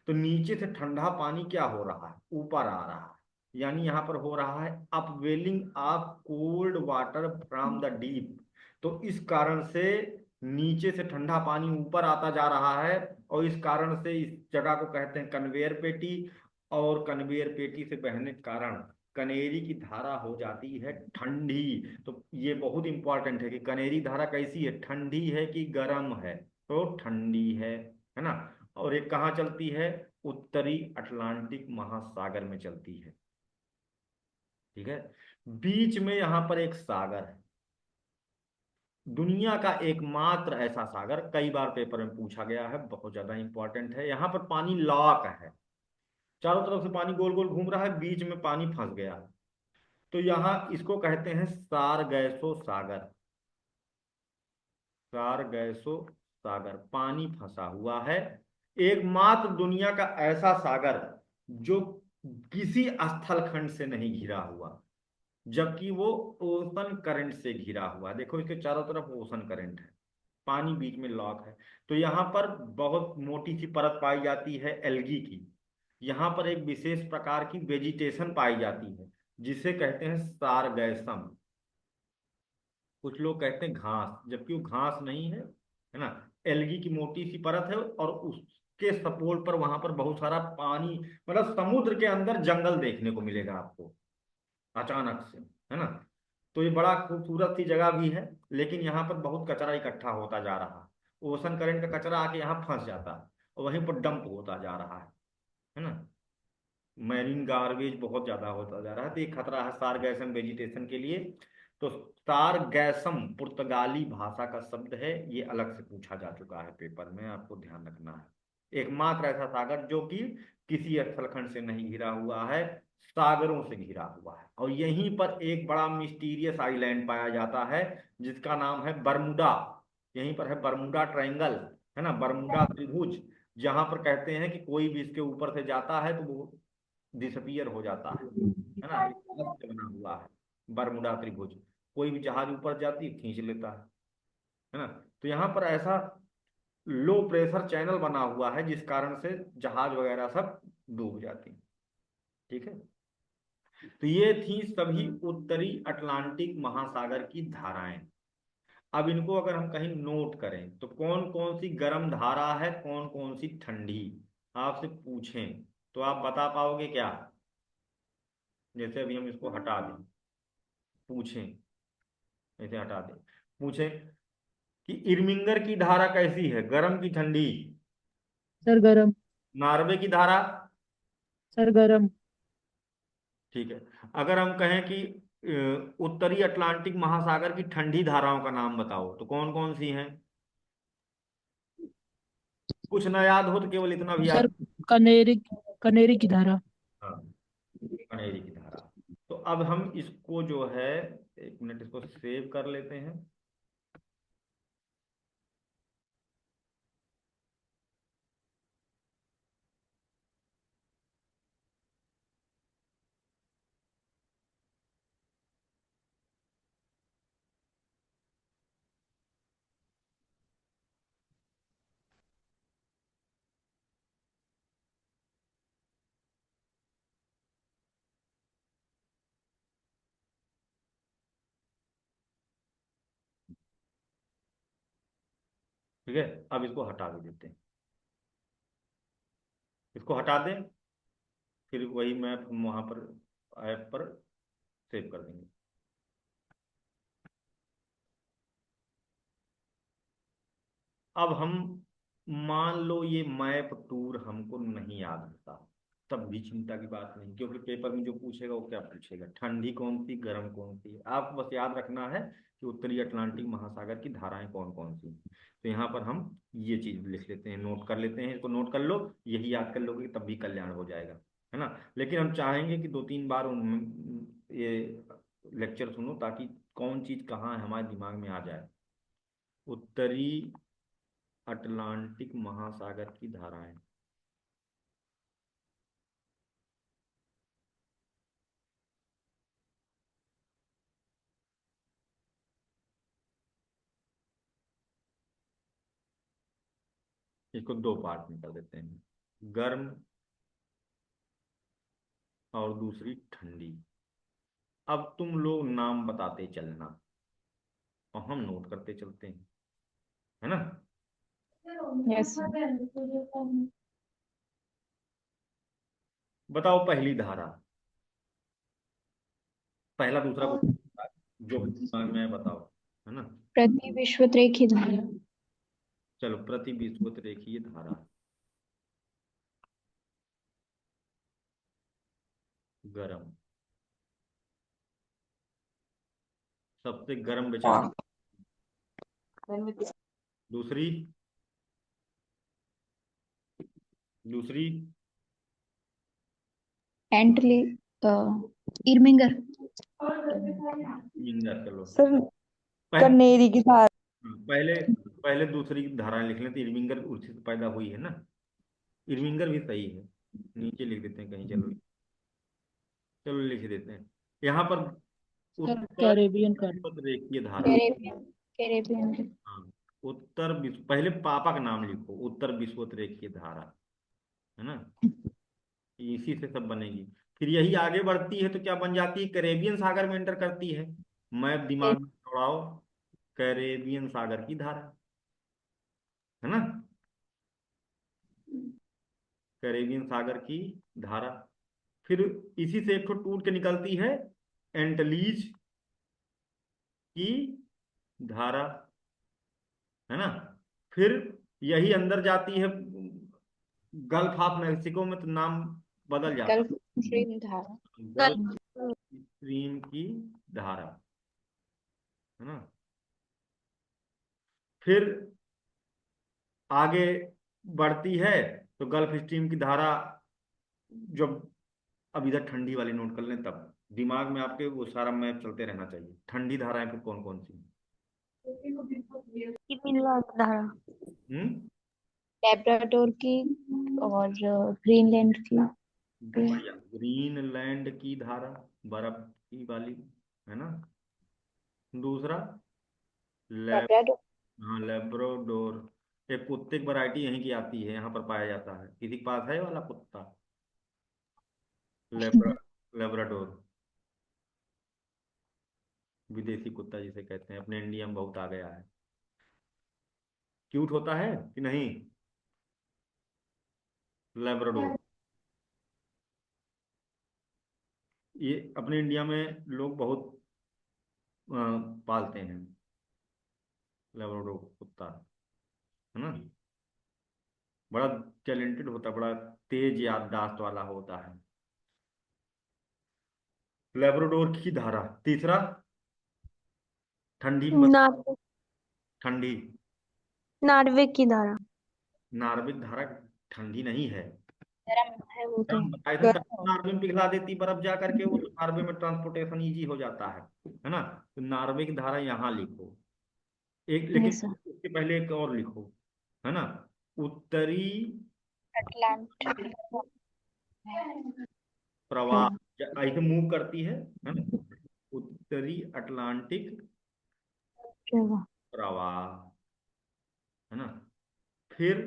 तो नीचे से ठंडा पानी क्या हो रहा है? ऊपर आ रहा है। यानी यहाँ पर हो रहा है upwelling of cold water from the deep. तो इस कारण से नीचे से ठंडा पानी ऊपर आता जा रहा है, और इस कारण से इस जगह को कहते हैं कन्वेयर पेटी। और कन्वेयर पेटी से बहने के कारण कनेरी की धारा हो जाती है ठंडी। तो ये बहुत इंपॉर्टेंट है कि कनेरी धारा कैसी है, ठंडी है कि गर्म है? तो ठंडी है ना। और ये कहाँ चलती है? उत्तरी अटलांटिक महासागर में चलती है, ठीक है। बीच में यहाँ पर एक सागर है, दुनिया का एकमात्र ऐसा सागर, कई बार पेपर में पूछा गया है, बहुत ज्यादा इंपॉर्टेंट है। यहाँ पर पानी लॉक है, चारों तरफ से पानी गोल गोल घूम रहा है, बीच में पानी फंस गया। तो यहाँ इसको कहते हैं सारगैसो सागर। सारगैसो सागर, पानी फंसा हुआ है। एकमात्र दुनिया का ऐसा सागर जो किसी स्थलखंड से नहीं घिरा हुआ, जबकि वो ओशन करंट से घिरा हुआ। देखो इसके चारों तरफ ओशन करंट है, पानी बीच में लॉक है। तो यहाँ पर बहुत मोटी सी परत पाई जाती है एल्गी की। यहाँ पर एक विशेष प्रकार की वेजिटेशन पाई जाती है जिसे कहते हैं सारगैसम। कुछ लोग कहते हैं घास, जबकि वो घास नहीं है ना, एल्गी की मोटी सी परत है, और उसके सपोर्ट पर वहां पर बहुत सारा पानी, मतलब समुद्र के अंदर जंगल देखने को मिलेगा आपको अचानक से, है ना। तो ये बड़ा खूबसूरत सी जगह भी है, लेकिन यहाँ पर बहुत कचरा इकट्ठा होता जा रहा है। ओशन करंट का कचरा आके यहाँ फंस जाता है और वहीं पर डंप होता जा रहा है ना। मैरीन गार्बेज बहुत ज्यादा होता जा रहा है, तो ये खतरा है सारगैसम वेजिटेशन के लिए। तो सारगैसम पुर्तगाली भाषा का शब्द है, ये अलग से पूछा जा चुका है पेपर में, आपको ध्यान रखना है। एकमात्र ऐसा सागर जो कि किसी स्थलखंड से नहीं घिरा हुआ है, सागरों से घिरा हुआ है। और यहीं पर एक बड़ा मिस्टीरियस आइलैंड पाया जाता है जिसका नाम है बरमुडा। यहीं पर है बरमुडा ट्रायंगल, है ना, बरमुडा त्रिभुज। जहां पर कहते हैं कि कोई भी इसके ऊपर से जाता है तो वो डिसअपियर हो जाता है ना। इस से बना हुआ है बरमुडा त्रिभुज। कोई भी जहाज ऊपर जाती है खींच लेता है ना। तो यहाँ पर ऐसा लो प्रेशर चैनल बना हुआ है जिस कारण से जहाज वगैरह सब डूब जाती हैं। ठीक है। तो ये थी सभी उत्तरी अटलांटिक महासागर की धाराएं। अब इनको अगर हम कहीं नोट करें तो कौन कौन सी गर्म धारा है, कौन कौन सी ठंडी, आपसे पूछें तो आप बता पाओगे क्या? जैसे अभी हम इसको हटा दें, पूछें, ऐसे हटा दें, पूछें कि इरमिंगर की धारा कैसी है, गर्म की ठंडी? सर गरम। नॉर्वे की धारा? सर गरम। ठीक है। अगर हम कहें कि उत्तरी अटलांटिक महासागर की ठंडी धाराओं का नाम बताओ तो कौन कौन सी हैं? कुछ ना याद हो तो केवल इतना भी सर याद। कनेरी कनेरी की धारा। हाँ, कनेरी की धारा। तो अब हम इसको जो है, एक मिनट इसको सेव कर लेते हैं। ठीक है। अब इसको हटा भी देते हैं, इसको हटा दें, फिर वही मैप हम वहां पर ऐप पर सेव कर देंगे। अब हम मान लो ये मैप टूर हमको नहीं याद होता, तब भी चिंता की बात नहीं, क्योंकि पेपर में जो पूछेगा वो क्या पूछेगा, ठंडी कौन सी गर्म कौन सी है। आपको बस याद रखना है कि उत्तरी अटलांटिक महासागर की धाराएं कौन कौन सी। तो यहाँ पर हम ये चीज लिख लेते हैं, नोट कर लेते हैं, इसको नोट कर लो, यही याद कर लोगे तब भी कल्याण हो जाएगा, है ना। लेकिन हम चाहेंगे कि 2-3 बार ये लेक्चर सुनो ताकि कौन चीज कहाँ है हमारे दिमाग में आ जाए। उत्तरी अटलांटिक महासागर की धाराएं। इसको 2 पार्ट में कर देते हैं, गर्म और दूसरी ठंडी। अब तुम लोग नाम बताते चलना और हम नोट करते चलते हैं, है ना। यस। बताओ पहली धारा, पहला दूसरा कुछ जो भी दिमाग में है बताओ, है ना। प्रति विश्व रेखी धारा। चलो, प्रति विषुवत रेखीय धारा, गर्म, सबसे गर्म बेचारा। दूसरी, दूसरी एंटली इरमिंगर। इंगर। चलो सर पहले, कनेरी की धारा। पहले पहले दूसरी धारा लिख लेते, इरविंगर उसी से पैदा हुई है ना। इरविंगर भी सही है, नीचे लिख देते हैं कहीं। चलो, चलो लिख देते हैं यहाँ पर सर उत्तर कैरेबियन का। विषुवत रेखीय धारा। कैरेबियन। कैरेबियन। हाँ, उत्तर विश्व, पहले पापा का नाम लिखो, उत्तर विषुवत रेखीय धारा, है ना। इसी से सब बनेगी। फिर यही आगे बढ़ती है तो क्या बन जाती है, कैरेबियन सागर में एंटर करती है। मैप दिमाग में दौड़ाओ, कैरेबियन सागर की धारा, है ना, कैरेबियन सागर की धारा। फिर इसी से एक ठो टूट के निकलती है, एंटलीज की धारा, है ना। फिर यही अंदर जाती है गल्फ ऑफ मैक्सिको में, तो नाम बदल जाता गल्फ स्ट्रीम धारा। है, गल्फ स्ट्रीम की धारा, है ना। फिर आगे बढ़ती है तो गल्फ स्ट्रीम की धारा, जब अब इधर ठंडी वाली नोट कर लें तब दिमाग में आपके वो सारा मैप चलते रहना चाहिए। ठंडी धाराएं फिर कौन कौन सी? कितनी धारा? हम्म लेब्राडोर की और ग्रीनलैंड की भी है। बढ़िया, ग्रीनलैंड की धारा, बर्फ की वाली, है ना। दूसरा लैब, लेब्राडोर। हाँ लेब्राडोर, एक कुत्ते की वैरायटी यहीं की आती है, यहाँ पर पाया जाता है। किसी के पास है ये वाला कुत्ता, लेब्रा लेब्राडोर, विदेशी कुत्ता जिसे कहते हैं, अपने इंडिया में बहुत आ गया है। क्यूट होता है कि नहीं लेब्राडोर? ये अपने इंडिया में लोग बहुत अ, पालते हैं लेब्राडोर कुत्ता, है ना। बड़ा टैलेंटेड होता है, बड़ा तेज याददाश्त वाला होता है लेब्राडोर की धारा। तीसरा, ठंडी नार्वे। ठंडी, नार्वे की धारा। नार्विक धारा ठंडी नहीं है। गर्म है वो तो। हम बताए थे तब गर्म हो। नार्वे में पिघला देती बर्फ जा करके, वो तो नार्वे में ट्रांसपोर्टेशन इजी हो जाता है ना। तो नार्वे की धारा यहाँ लिखो एक, लेकिन ऐसा। उसके पहले एक और लिखो, है ना। उत्तरी अटलांटिक। प्रवाह ऐसे मूव करती है ना। उत्तरी अटलांटिक प्रवाह, है ना। फिर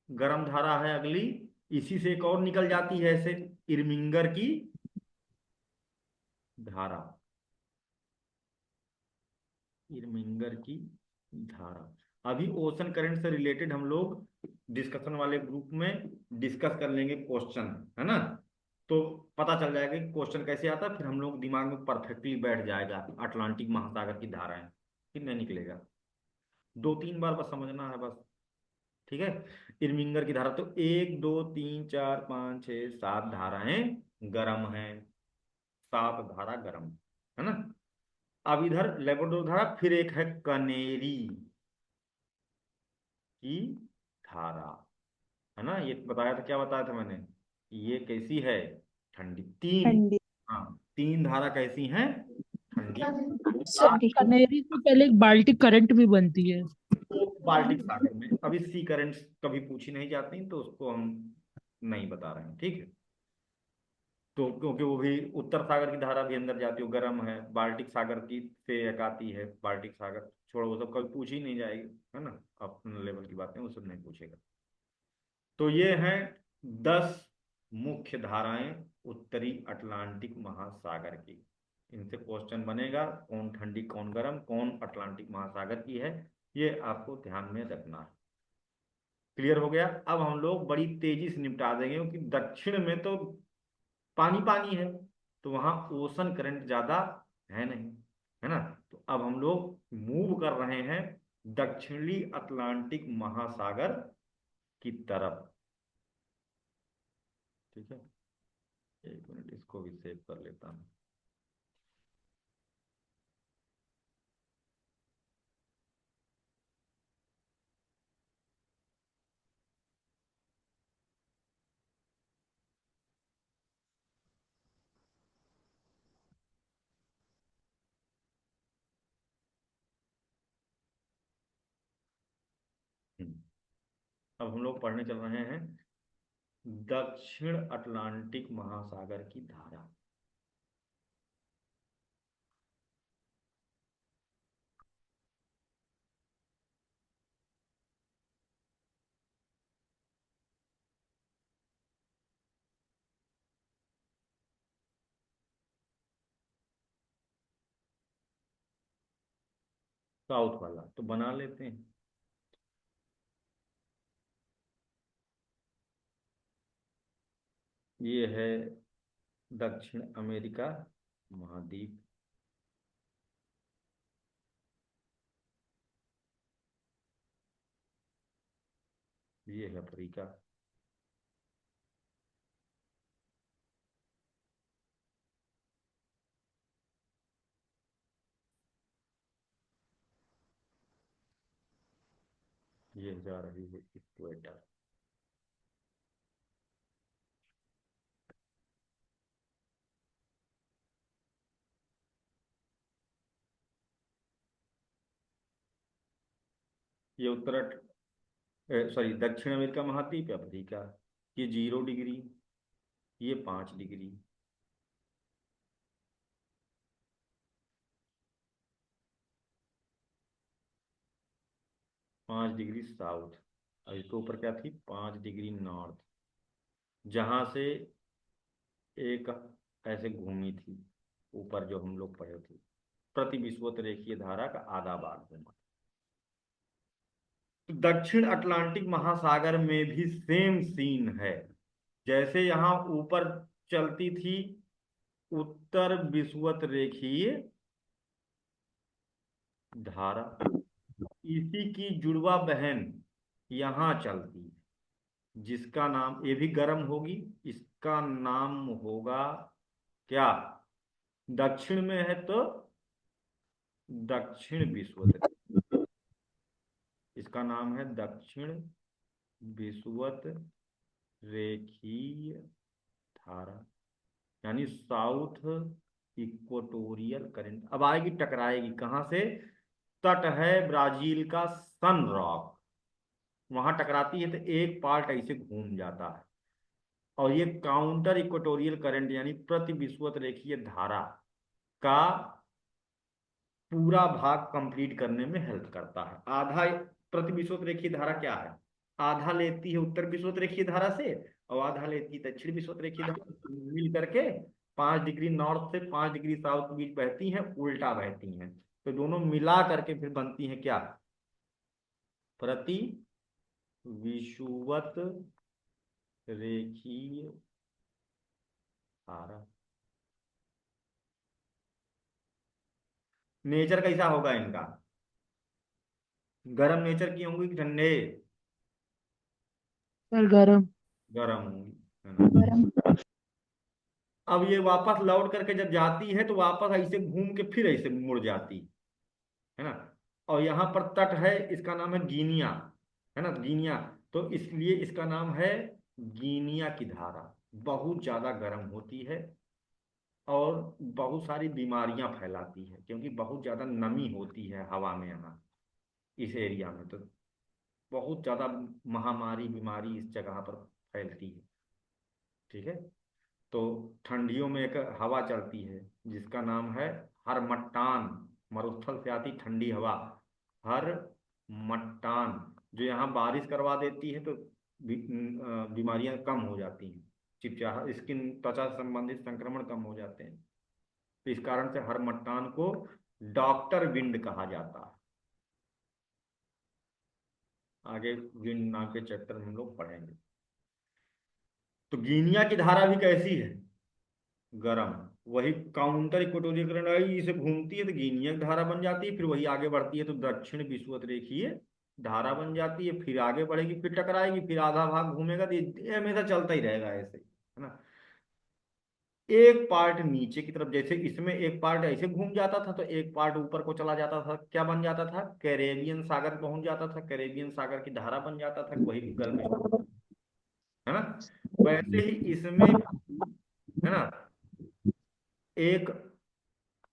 गर्म धारा है अगली, इसी से एक और निकल जाती है ऐसे, इरमिंगर की धारा, इरमिंगर की धारा। अभी ओशन करंट से रिलेटेड हम लोग डिस्कशन वाले ग्रुप में डिस्कस कर लेंगे क्वेश्चन, है ना। तो पता चल जाएगा कि क्वेश्चन कैसे आता है, फिर हम लोग दिमाग में परफेक्टली बैठ जाएगा अटलांटिक महासागर की धाराएं, फिर नहीं निकलेगा। 2-3 बार बस समझना है बस, ठीक है। इरमिंगर की धारा, तो 1 2 3 4 5 6 7 धाराएं गर्म हैं, 7 धारा गर्म, है ना। अब इधर लेबोडो धारा, फिर एक है कनेरी की धारा, है ना। ये बताया था, क्या बताया था मैंने, ये कैसी है, ठंडी। तीन, ठंडी। हाँ 3 धारा कैसी हैं, ठंडी। सर ठंडी। कनेरी से पहले एक बाल्टिक करंट भी बनती है। वो बाल्टिक सागर में, अभी सी करंट्स कभी पूछी नहीं जाती, तो उसको हम नहीं बता रहे हैं, ठीक है। तो क्योंकि वो भी उत्तर सागर की धारा भी अंदर जाती है, वो गर्म है। बाल्टिक सागर की से एक आती है, बाल्टिक सागर छोड़ो, वो सब कभी पूछी ही नहीं जाएगी, है ना। अपने लेवल की बातें वो सब नहीं पूछेगा। तो ये हैं 10 मुख्य धाराएं उत्तरी अटलांटिक महासागर की। इनसे क्वेश्चन बनेगा, कौन ठंडी कौन गर्म, कौन अटलांटिक महासागर की है, ये आपको ध्यान में रखना है। क्लियर हो गया। अब हम लोग बड़ी तेजी से निपटा देंगे, क्योंकि दक्षिण में तो पानी पानी है, तो वहां ओशन करंट ज्यादा है नहीं, है ना। तो अब हम लोग मूव कर रहे हैं दक्षिणी अटलांटिक महासागर की तरफ, ठीक है। 1 मिनट, इसको भी सेव कर लेता हूँ। अब हम लोग पढ़ने चल रहे हैं दक्षिण अटलांटिक महासागर की धारा। साउथ वाला तो बना लेते हैं। ये है दक्षिण अमेरिका महाद्वीप, ये है अफ्रीका, ये जा रही है इक्वेटर। ये उत्तर सॉरी, दक्षिण अमेरिका महाद्वीप अफ्रीका, ये 0 डिग्री, ये 5 डिग्री। पाँच डिग्री साउथ, और इसके ऊपर क्या थी, 5 डिग्री नॉर्थ, जहां से एक ऐसे घूमी थी ऊपर, जो हम लोग पढ़े थे, प्रति विषुवत रेखीय धारा का आधा भाग घूमा। दक्षिण अटलांटिक महासागर में भी सेम सीन है। जैसे यहाँ ऊपर चलती थी उत्तर विषुवत रेखीय धारा, इसी की जुड़वा बहन यहाँ चलती है, जिसका नाम, ये भी गर्म होगी, इसका नाम होगा क्या, दक्षिण में है तो दक्षिण विषुवत रेखा, इसका नाम है दक्षिण विषुवत रेखीय धारा, यानी साउथ इक्वेटोरियल करंट। अब आएगी, टकराएगी कहां से, तट है ब्राजील का सन रॉक, वहां टकराती है तो एक पार्ट ऐसे घूम जाता है, और ये काउंटर इक्वेटोरियल करंट यानी प्रति विषुवत रेखीय धारा का पूरा भाग कंप्लीट करने में हेल्प करता है। आधा प्रति विषुवत रेखीय धारा क्या है, आधा लेती है उत्तर विषुवत रेखीय धारा से, और आधा लेती है दक्षिण विषुवत रेखीय धारा, मिल करके 5 डिग्री नॉर्थ से 5 डिग्री साउथ के बीच बहती हैं, उल्टा बहती हैं, तो दोनों मिला करके फिर बनती हैं क्या, प्रति विषुवत रेखीय धारा। नेचर कैसा होगा इनका, गरम नेचर की होंगी कि ठंडे, सर गरम। गरम होंगी, है ना। गरम। अब ये वापस लौट करके जब जाती है तो वापस ऐसे घूम के फिर ऐसे मुड़ जाती है ना। और यहाँ पर तट है, इसका नाम है गिनिया, है ना, गिनिया, तो इसलिए इसका नाम है गिनिया की धारा। बहुत ज्यादा गर्म होती है और बहुत सारी बीमारियां फैलाती है, क्योंकि बहुत ज्यादा नमी होती है हवा में यहाँ इस एरिया में, तो बहुत ज्यादा महामारी बीमारी इस जगह पर फैलती है। ठीक है, तो ठंडियों में एक हवा चलती है जिसका नाम है हरमट्टान, मरुस्थल से आती ठंडी हवा, हरमट्टान, जो यहाँ बारिश करवा देती है, तो बीमारियां कम हो जाती हैं, चिपचिपा स्किन, त्वचा से संबंधित संक्रमण कम हो जाते हैं। तो इस कारण से हरमट्टान को डॉक्टर विंड कहा जाता है। आगे विंड नाम के चैप्टर में हम लोग पढ़ेंगे। तो गिनिया की धारा भी कैसी है, गरम, वही काउंटर इक्वेटोरियल करंट आई, इसे घूमती है तो गिनिया की धारा बन जाती है, फिर वही आगे बढ़ती है तो दक्षिण विषुवत रेखीय धारा बन जाती है, फिर आगे बढ़ेगी, फिर टकराएगी, फिर आधा भाग घूमेगा, तो ये हमेशा चलता ही रहेगा ऐसे, है ना। एक पार्ट नीचे की तरफ, जैसे इसमें एक पार्ट ऐसे घूम जाता था तो एक पार्ट ऊपर को चला जाता था, क्या बन जाता था, कैरेबियन सागर पहुंच जाता था, कैरेबियन सागर की धारा बन जाता था, वही गल्फ, है ना। वैसे ही इसमें, है ना, एक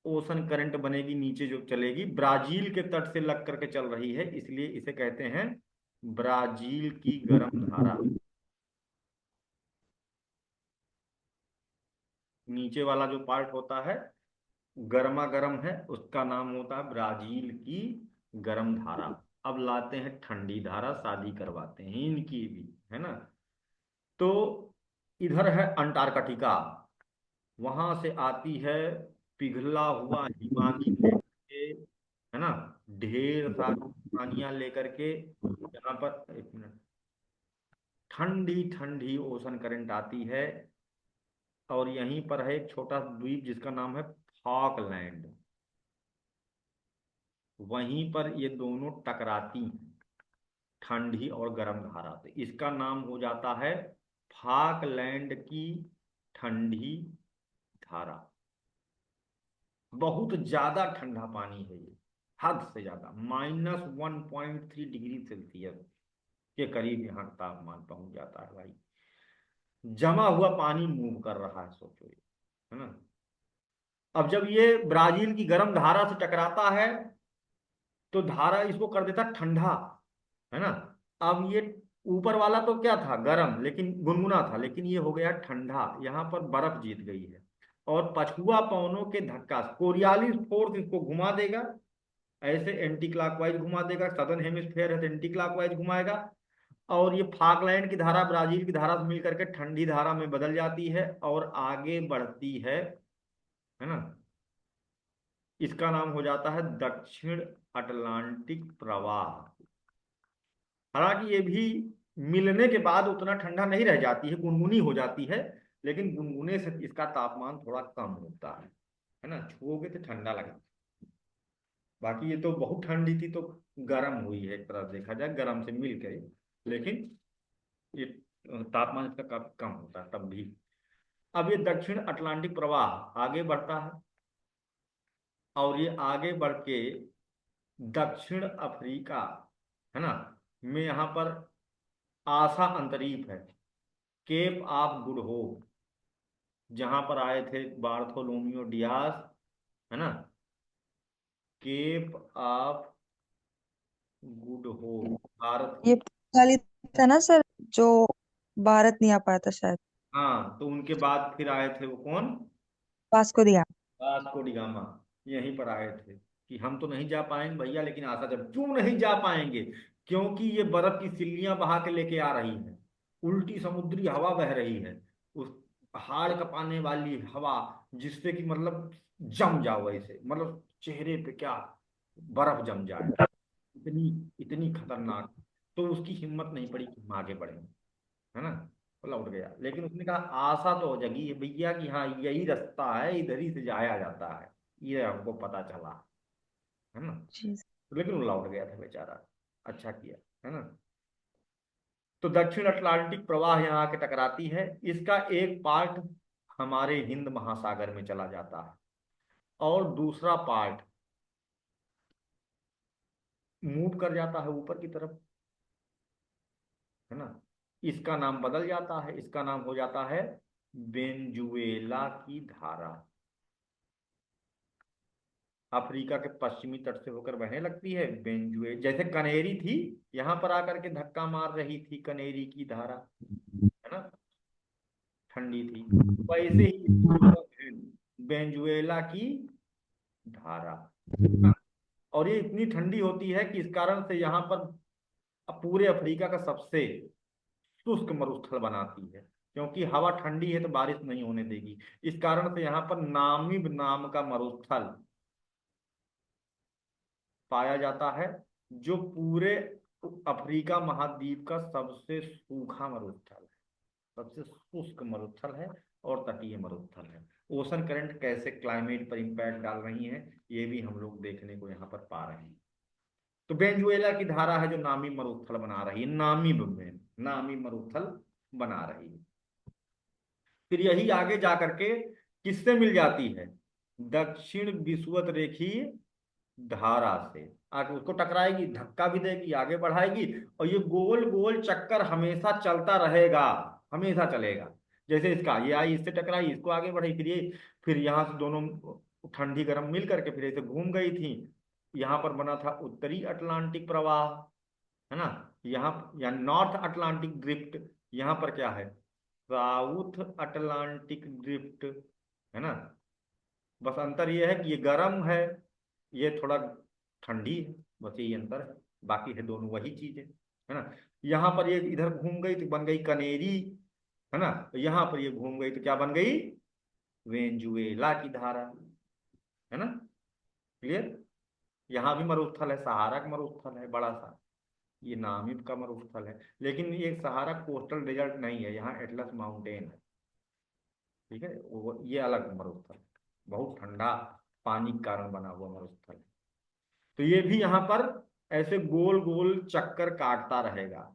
ओशन करंट बनेगी नीचे, जो चलेगी ब्राजील के तट से लग करके चल रही है, इसलिए इसे कहते हैं ब्राजील की गर्म धारा। नीचे वाला जो पार्ट होता है गर्मा गर्म है, उसका नाम होता है ब्राजील की गर्म धारा। अब लाते हैं ठंडी धारा, शादी करवाते हैं इनकी भी, है ना। तो इधर है अंटार्कटिका, वहां से आती है पिघला हुआ हिमानी लेकर के, है ना, ढेर सारी पानियां लेकर के, यहाँ पर, एक मिनट, ठंडी ठंडी ओशन करंट आती है, और यहीं पर है एक छोटा द्वीप जिसका नाम है फॉकलैंड, वहीं पर ये दोनों टकराती हैं, ठंडी और गर्म धारा, तो इसका नाम हो जाता है फॉकलैंड की ठंडी धारा। बहुत ज्यादा ठंडा पानी है ये, हद से ज्यादा, -1.3 डिग्री सेल्सियस के करीब यहाँ तापमान पहुंच जाता है भाई। जमा हुआ पानी मूव कर रहा है, सोचो ये, है ना। अब जब ये ब्राजील की गर्म धारा से टकराता है तो धारा इसको कर देता ठंडा, है ना, अब ये ऊपर वाला तो क्या था, गर्म लेकिन गुनगुना था, लेकिन ये हो गया ठंडा, यहाँ पर बर्फ जीत गई है। और पछुआ पवनों के धक्का, कोरियालिस फोर्स इसको घुमा देगा, ऐसे एंटी क्लॉकवाइज घुमा देगा, सदर्न हेमिस्फेयर है तो एंटी क्लॉकवाइज घुमाएगा। और ये फाकलैंड की धारा ब्राजील की धारा से मिलकर के ठंडी धारा में बदल जाती है और आगे बढ़ती है ना। इसका नाम हो जाता है दक्षिण अटलांटिक प्रवाह। हालांकि ये भी मिलने के बाद उतना ठंडा नहीं रह जाती है, गुनगुनी हो जाती है, लेकिन गुनगुने से इसका तापमान थोड़ा कम होता है ना, छुओगे तो ठंडा लगता। बाकी ये तो बहुत ठंडी थी तो गर्म हुई है, एक तरह से देखा जाए गर्म से मिल गई, लेकिन ये तापमान इसका काफी कम होता है तब भी। अब ये दक्षिण अटलांटिक प्रवाह आगे बढ़ता है और ये आगे बढ़ के दक्षिण अफ्रीका, है ना, में यहाँ पर आशा अंतरीप है, केप ऑफ गुड होप, जहां पर आए थे बार्थोलोमियो डियास, है ना, Cape of Good Hope Bharat ये की। खाली था ना सर, जो भारत नहीं आ पाया था शायद। हाँ, तो उनके बाद फिर आए थे वो कौन, वास्को दी गामा। वास्को डी गामा, यहीं पर आए थे कि हम तो नहीं जा पाएंगे भैया, लेकिन आशा जब, क्यों नहीं जा पाएंगे, क्योंकि ये बर्फ की सिल्लियां बहा के लेके आ रही हैं, उल्टी समुद्री हवा बह रही है, उस हाड़ कपाने वाली हवा, जिससे कि मतलब जम जाओ ऐसे, मतलब चेहरे पे क्या बर्फ जम जाए, इतनी इतनी खतरनाक। तो उसकी हिम्मत नहीं पड़ी कि हम आगे बढ़े, है ना, वो लौट गया। लेकिन उसने कहा आशा तो जगी है भैया कि हाँ यही रास्ता है, इधर ही से जाया जाता है, ये हमको पता चला, है ना। जी। तो लेकिन वो लौट गया था बेचारा, अच्छा किया, है ना। तो दक्षिण अटलांटिक प्रवाह यहाँ आके टकराती है, इसका एक पार्ट हमारे हिंद महासागर में चला जाता है और दूसरा पार्ट मूव कर जाता है ऊपर की तरफ, है ना। इसका नाम बदल जाता है, इसका नाम हो जाता है वेनेजुएला की धारा। अफ्रीका के पश्चिमी तट से होकर बहने लगती है वेनेजुएला, जैसे कनेरी थी यहां पर आकर के धक्का मार रही थी कनेरी की धारा, है ना, ठंडी थी, वैसे ही वेनेजुएला की धारा, हाँ। और ये इतनी ठंडी होती है कि इस कारण से यहाँ पर पूरे अफ्रीका का सबसे शुष्क मरुस्थल बनाती है, क्योंकि हवा ठंडी है तो बारिश नहीं होने देगी। इस कारण से यहाँ पर नामीब नाम का मरुस्थल पाया जाता है, जो पूरे अफ्रीका महाद्वीप का सबसे सूखा मरुस्थल है, सबसे शुष्क मरुस्थल है और तटीय मरुस्थल है। ओशन करंट कैसे क्लाइमेट पर इम्पैक्ट डाल रही हैं, ये भी हम लोग देखने को यहाँ पर पा रहे हैं। तो वेनेजुएला की धारा है जो नामी मरुस्थल बना रही है, नामीब में नामी मरुस्थल बना रही है। फिर यही आगे जा करके किससे मिल जाती है, दक्षिण विषुवत रेखीय धारा से आगे उसको टकराएगी, धक्का भी देगी, आगे बढ़ाएगी, और ये गोल गोल चक्कर हमेशा चलता रहेगा, हमेशा चलेगा। जैसे इसका ये आई, इससे टकराई, इसको आगे बढ़ी, फिर ये, फिर यहाँ से दोनों ठंडी गर्म मिल करके फिर ऐसे घूम गई थी, यहाँ पर बना था उत्तरी अटलांटिक प्रवाह, है ना, यहाँ या नॉर्थ अटलांटिक ड्रिफ्ट, यहाँ पर क्या है, साउथ अटलांटिक ड्रिफ्ट, है ना। बस अंतर ये है कि ये गर्म है, ये थोड़ा ठंडी है, बस यही अंतर है, बाकी है दोनों वही चीज है ना। यहाँ पर ये इधर घूम गई तो बन गई कनेरी, है ना, तो यहाँ पर ये घूम गई तो क्या बन गई, वेनेजुएला की धारा, है ना, क्लियर। यहाँ भी मरुस्थल है, सहारा का मरुस्थल है बड़ा सा, ये नामिब का मरुस्थल है, लेकिन ये सहारा कोस्टल डेजर्ट नहीं है, यहाँ एटलस माउंटेन है, ठीक है, वो ये अलग मरुस्थल है, बहुत ठंडा पानी के कारण बना हुआ मरुस्थल है। तो ये भी यहाँ पर ऐसे गोल गोल चक्कर काटता रहेगा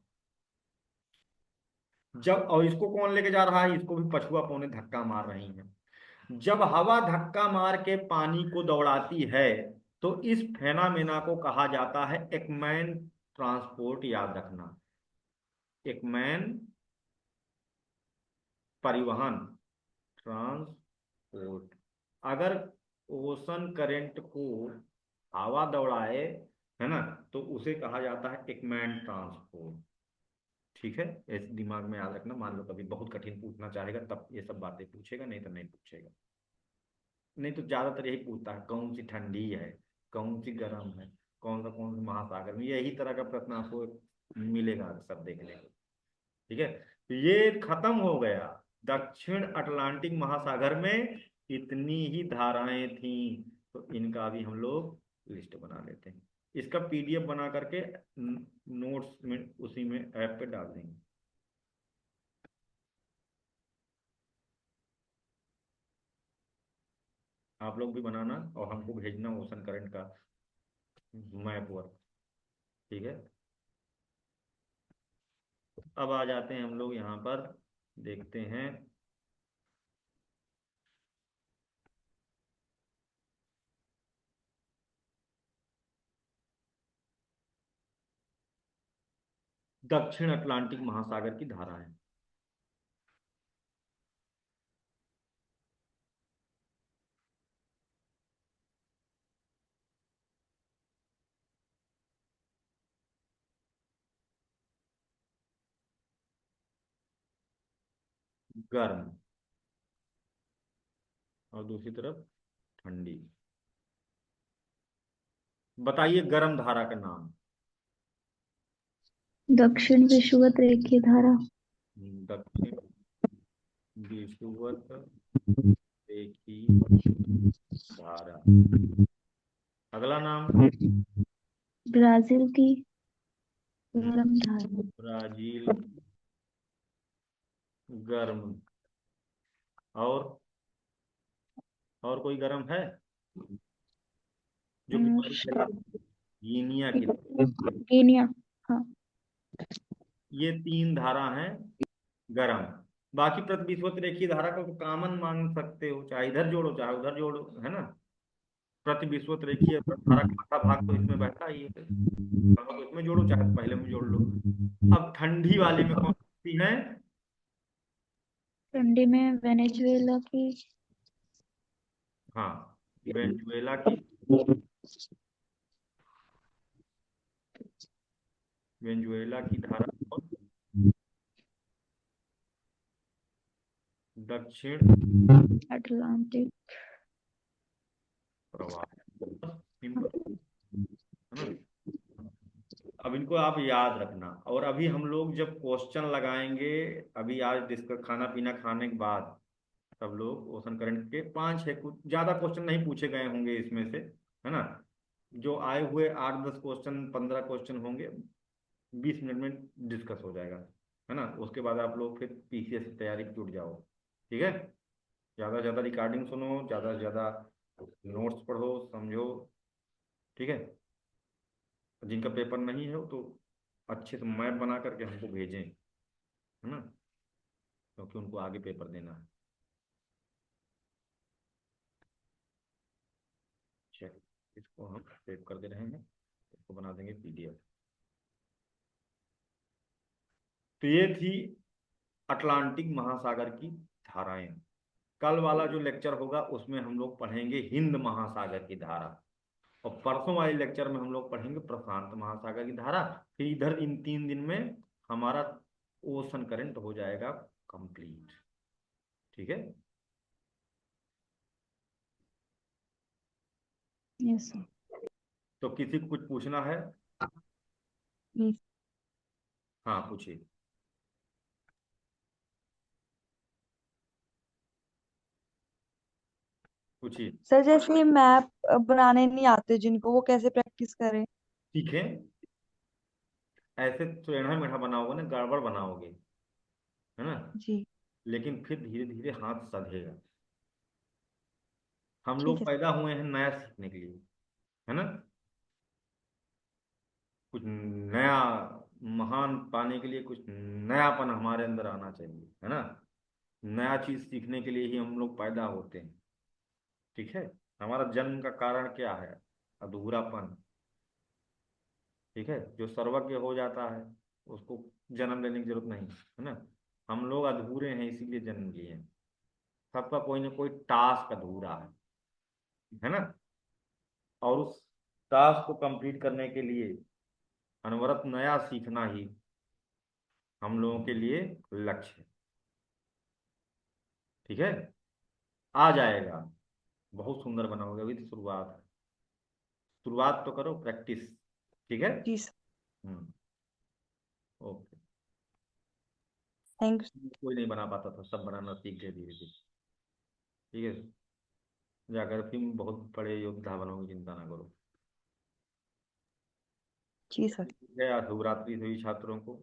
जब, और इसको कौन लेके जा रहा है, इसको भी पछुआ पौने धक्का मार रही है। जब हवा धक्का मार के पानी को दौड़ाती है तो इस फेनामेना को कहा जाता है एकमैन ट्रांसपोर्ट, याद रखना, एकमैन परिवहन, ट्रांसपोर्ट। अगर ओशन करंट को हवा दौड़ाए, है ना, तो उसे कहा जाता है एकमैन ट्रांसपोर्ट। ठीक है, ऐसे दिमाग में याद रखना। मान लो कभी बहुत कठिन पूछना चाहेगा तब ये सब बातें पूछेगा, नहीं तो नहीं पूछेगा। नहीं तो ज्यादातर यही पूछता है, कौन सी ठंडी है, कौन सी गर्म है, कौन सा महासागर में, यही तरह का प्रश्न आपको मिलेगा अक्सर देखने को। ठीक है, तो ये खत्म हो गया। दक्षिण अटलांटिक महासागर में इतनी ही धाराएं थीं, तो इनका भी हम लोग लिस्ट बना लेते हैं। इसका पीडीएफ बना करके नोट्स में उसी में ऐप पे डाल देंगे। आप लोग भी बनाना और हमको भेजना ओशन करंट का मैप वर्क। ठीक है, अब आ जाते हैं हम लोग यहाँ पर, देखते हैं। दक्षिण अटलांटिक महासागर की धाराएं। गर्म और दूसरी तरफ ठंडी। बताइए गर्म धारा का नाम। दक्षिण विषुवत रेखीय धारा। दक्षिण विषुवत रेखीय धारा। अगला नाम ब्राजील की गर्म धारा। ब्राजील गर्म। और कोई गर्म है जो बीमारी फैलाती है? गिनिया की। कीनिया। हाँ। ये तीन धारा हैं गर्म। बाकी प्रतिविषुवत रेखीय धारा को कॉमन मान सकते हो, चाहे इधर जोड़ो चाहे उधर जोड़ो, है ना। प्रतिविषुवत रेखीय धारा का आधा भाग तो इसमें बहता ही है, तो इसमें जोड़ो चाहे तो पहले में जोड़ लो। अब ठंडी वाले में कौन सी है? ठंडी में वेनेजुएला की। हाँ, वेनेजुएला की। वेनेजुएला की धारा और दक्षिण अटलांटिक प्रवाह। सिंपल है ना। अब इनको आप याद रखना, और अभी हम लोग जब क्वेश्चन लगाएंगे, अभी आज डिस्कस खाना पीना खाने के बाद सब लोग ओशन करंट के 5-6 कुछ ज्यादा क्वेश्चन नहीं पूछे गए होंगे इसमें से, है ना। जो आए हुए 8-10 क्वेश्चन 15 क्वेश्चन होंगे, 20 मिनट में डिस्कस हो जाएगा, है ना। उसके बाद आप लोग फिर पीसीएस की तैयारी पे जुट जाओ। ठीक है, ज्यादा से ज्यादा रिकॉर्डिंग सुनो, ज्यादा से ज्यादा नोट्स पढ़ो समझो। ठीक है, जिनका पेपर नहीं है तो अच्छे से मैप बना करके हमको भेजें, है ना, क्योंकि उनको आगे पेपर देना है। चलिए, इसको हम सेव कर दे रहे हैं, इसको बना देंगे पीडीएफ। तो ये थी अटलांटिक महासागर की धाराएं। कल वाला जो लेक्चर होगा उसमें हम लोग पढ़ेंगे हिंद महासागर की धारा, और परसों वाले लेक्चर में हम लोग पढ़ेंगे प्रशांत महासागर की धारा। फिर इधर इन 3 दिन में हमारा ओशन करंट हो जाएगा कंप्लीट। ठीक है, यस तो किसी को कुछ पूछना है? सर। हाँ पूछिए। पूछिए। सर जैसे ये मैप बनाने नहीं आते जिनको, वो कैसे प्रैक्टिस करें? ठीक है, ऐसे टेढ़ा मेढ़ा बनाओगे ना, गड़बड़ बनाओगे, है ना, जी। लेकिन फिर धीरे धीरे हाथ सधेगा। हम ठीक लोग है पैदा हुए हैं नया सीखने के लिए, है ना। कुछ नया महान पाने के लिए कुछ नयापन हमारे अंदर आना चाहिए, है ना। नया चीज सीखने के लिए ही हम लोग पैदा होते हैं। ठीक है, हमारा जन्म का कारण क्या है? अधूरापन। ठीक है, जो सर्वज्ञ हो जाता है उसको जन्म लेने की जरूरत नहीं, है ना। हम लोग अधूरे हैं इसीलिए जन्म लिए हैं। सबका कोई ना कोई टास्क अधूरा है ना। और उस टास्क को कंप्लीट करने के लिए अनवरत नया सीखना ही हम लोगों के लिए लक्ष्य है। ठीक है, आ जाएगा। बहुत सुंदर बनाओगे, अभी तो शुरुआत है। शुरुआत तो करो, प्रैक्टिस। ठीक है। जी sir. Hmm. Okay. Thank you. कोई नहीं बना पाता था, सब बनाना सीख गए धीरे धीरे। ठीक है, जाकर फिर बहुत बड़े योद्धा बनोगे, चिंता ना करो। जी सर। गया, शुभरात्रि सभी छात्रों को।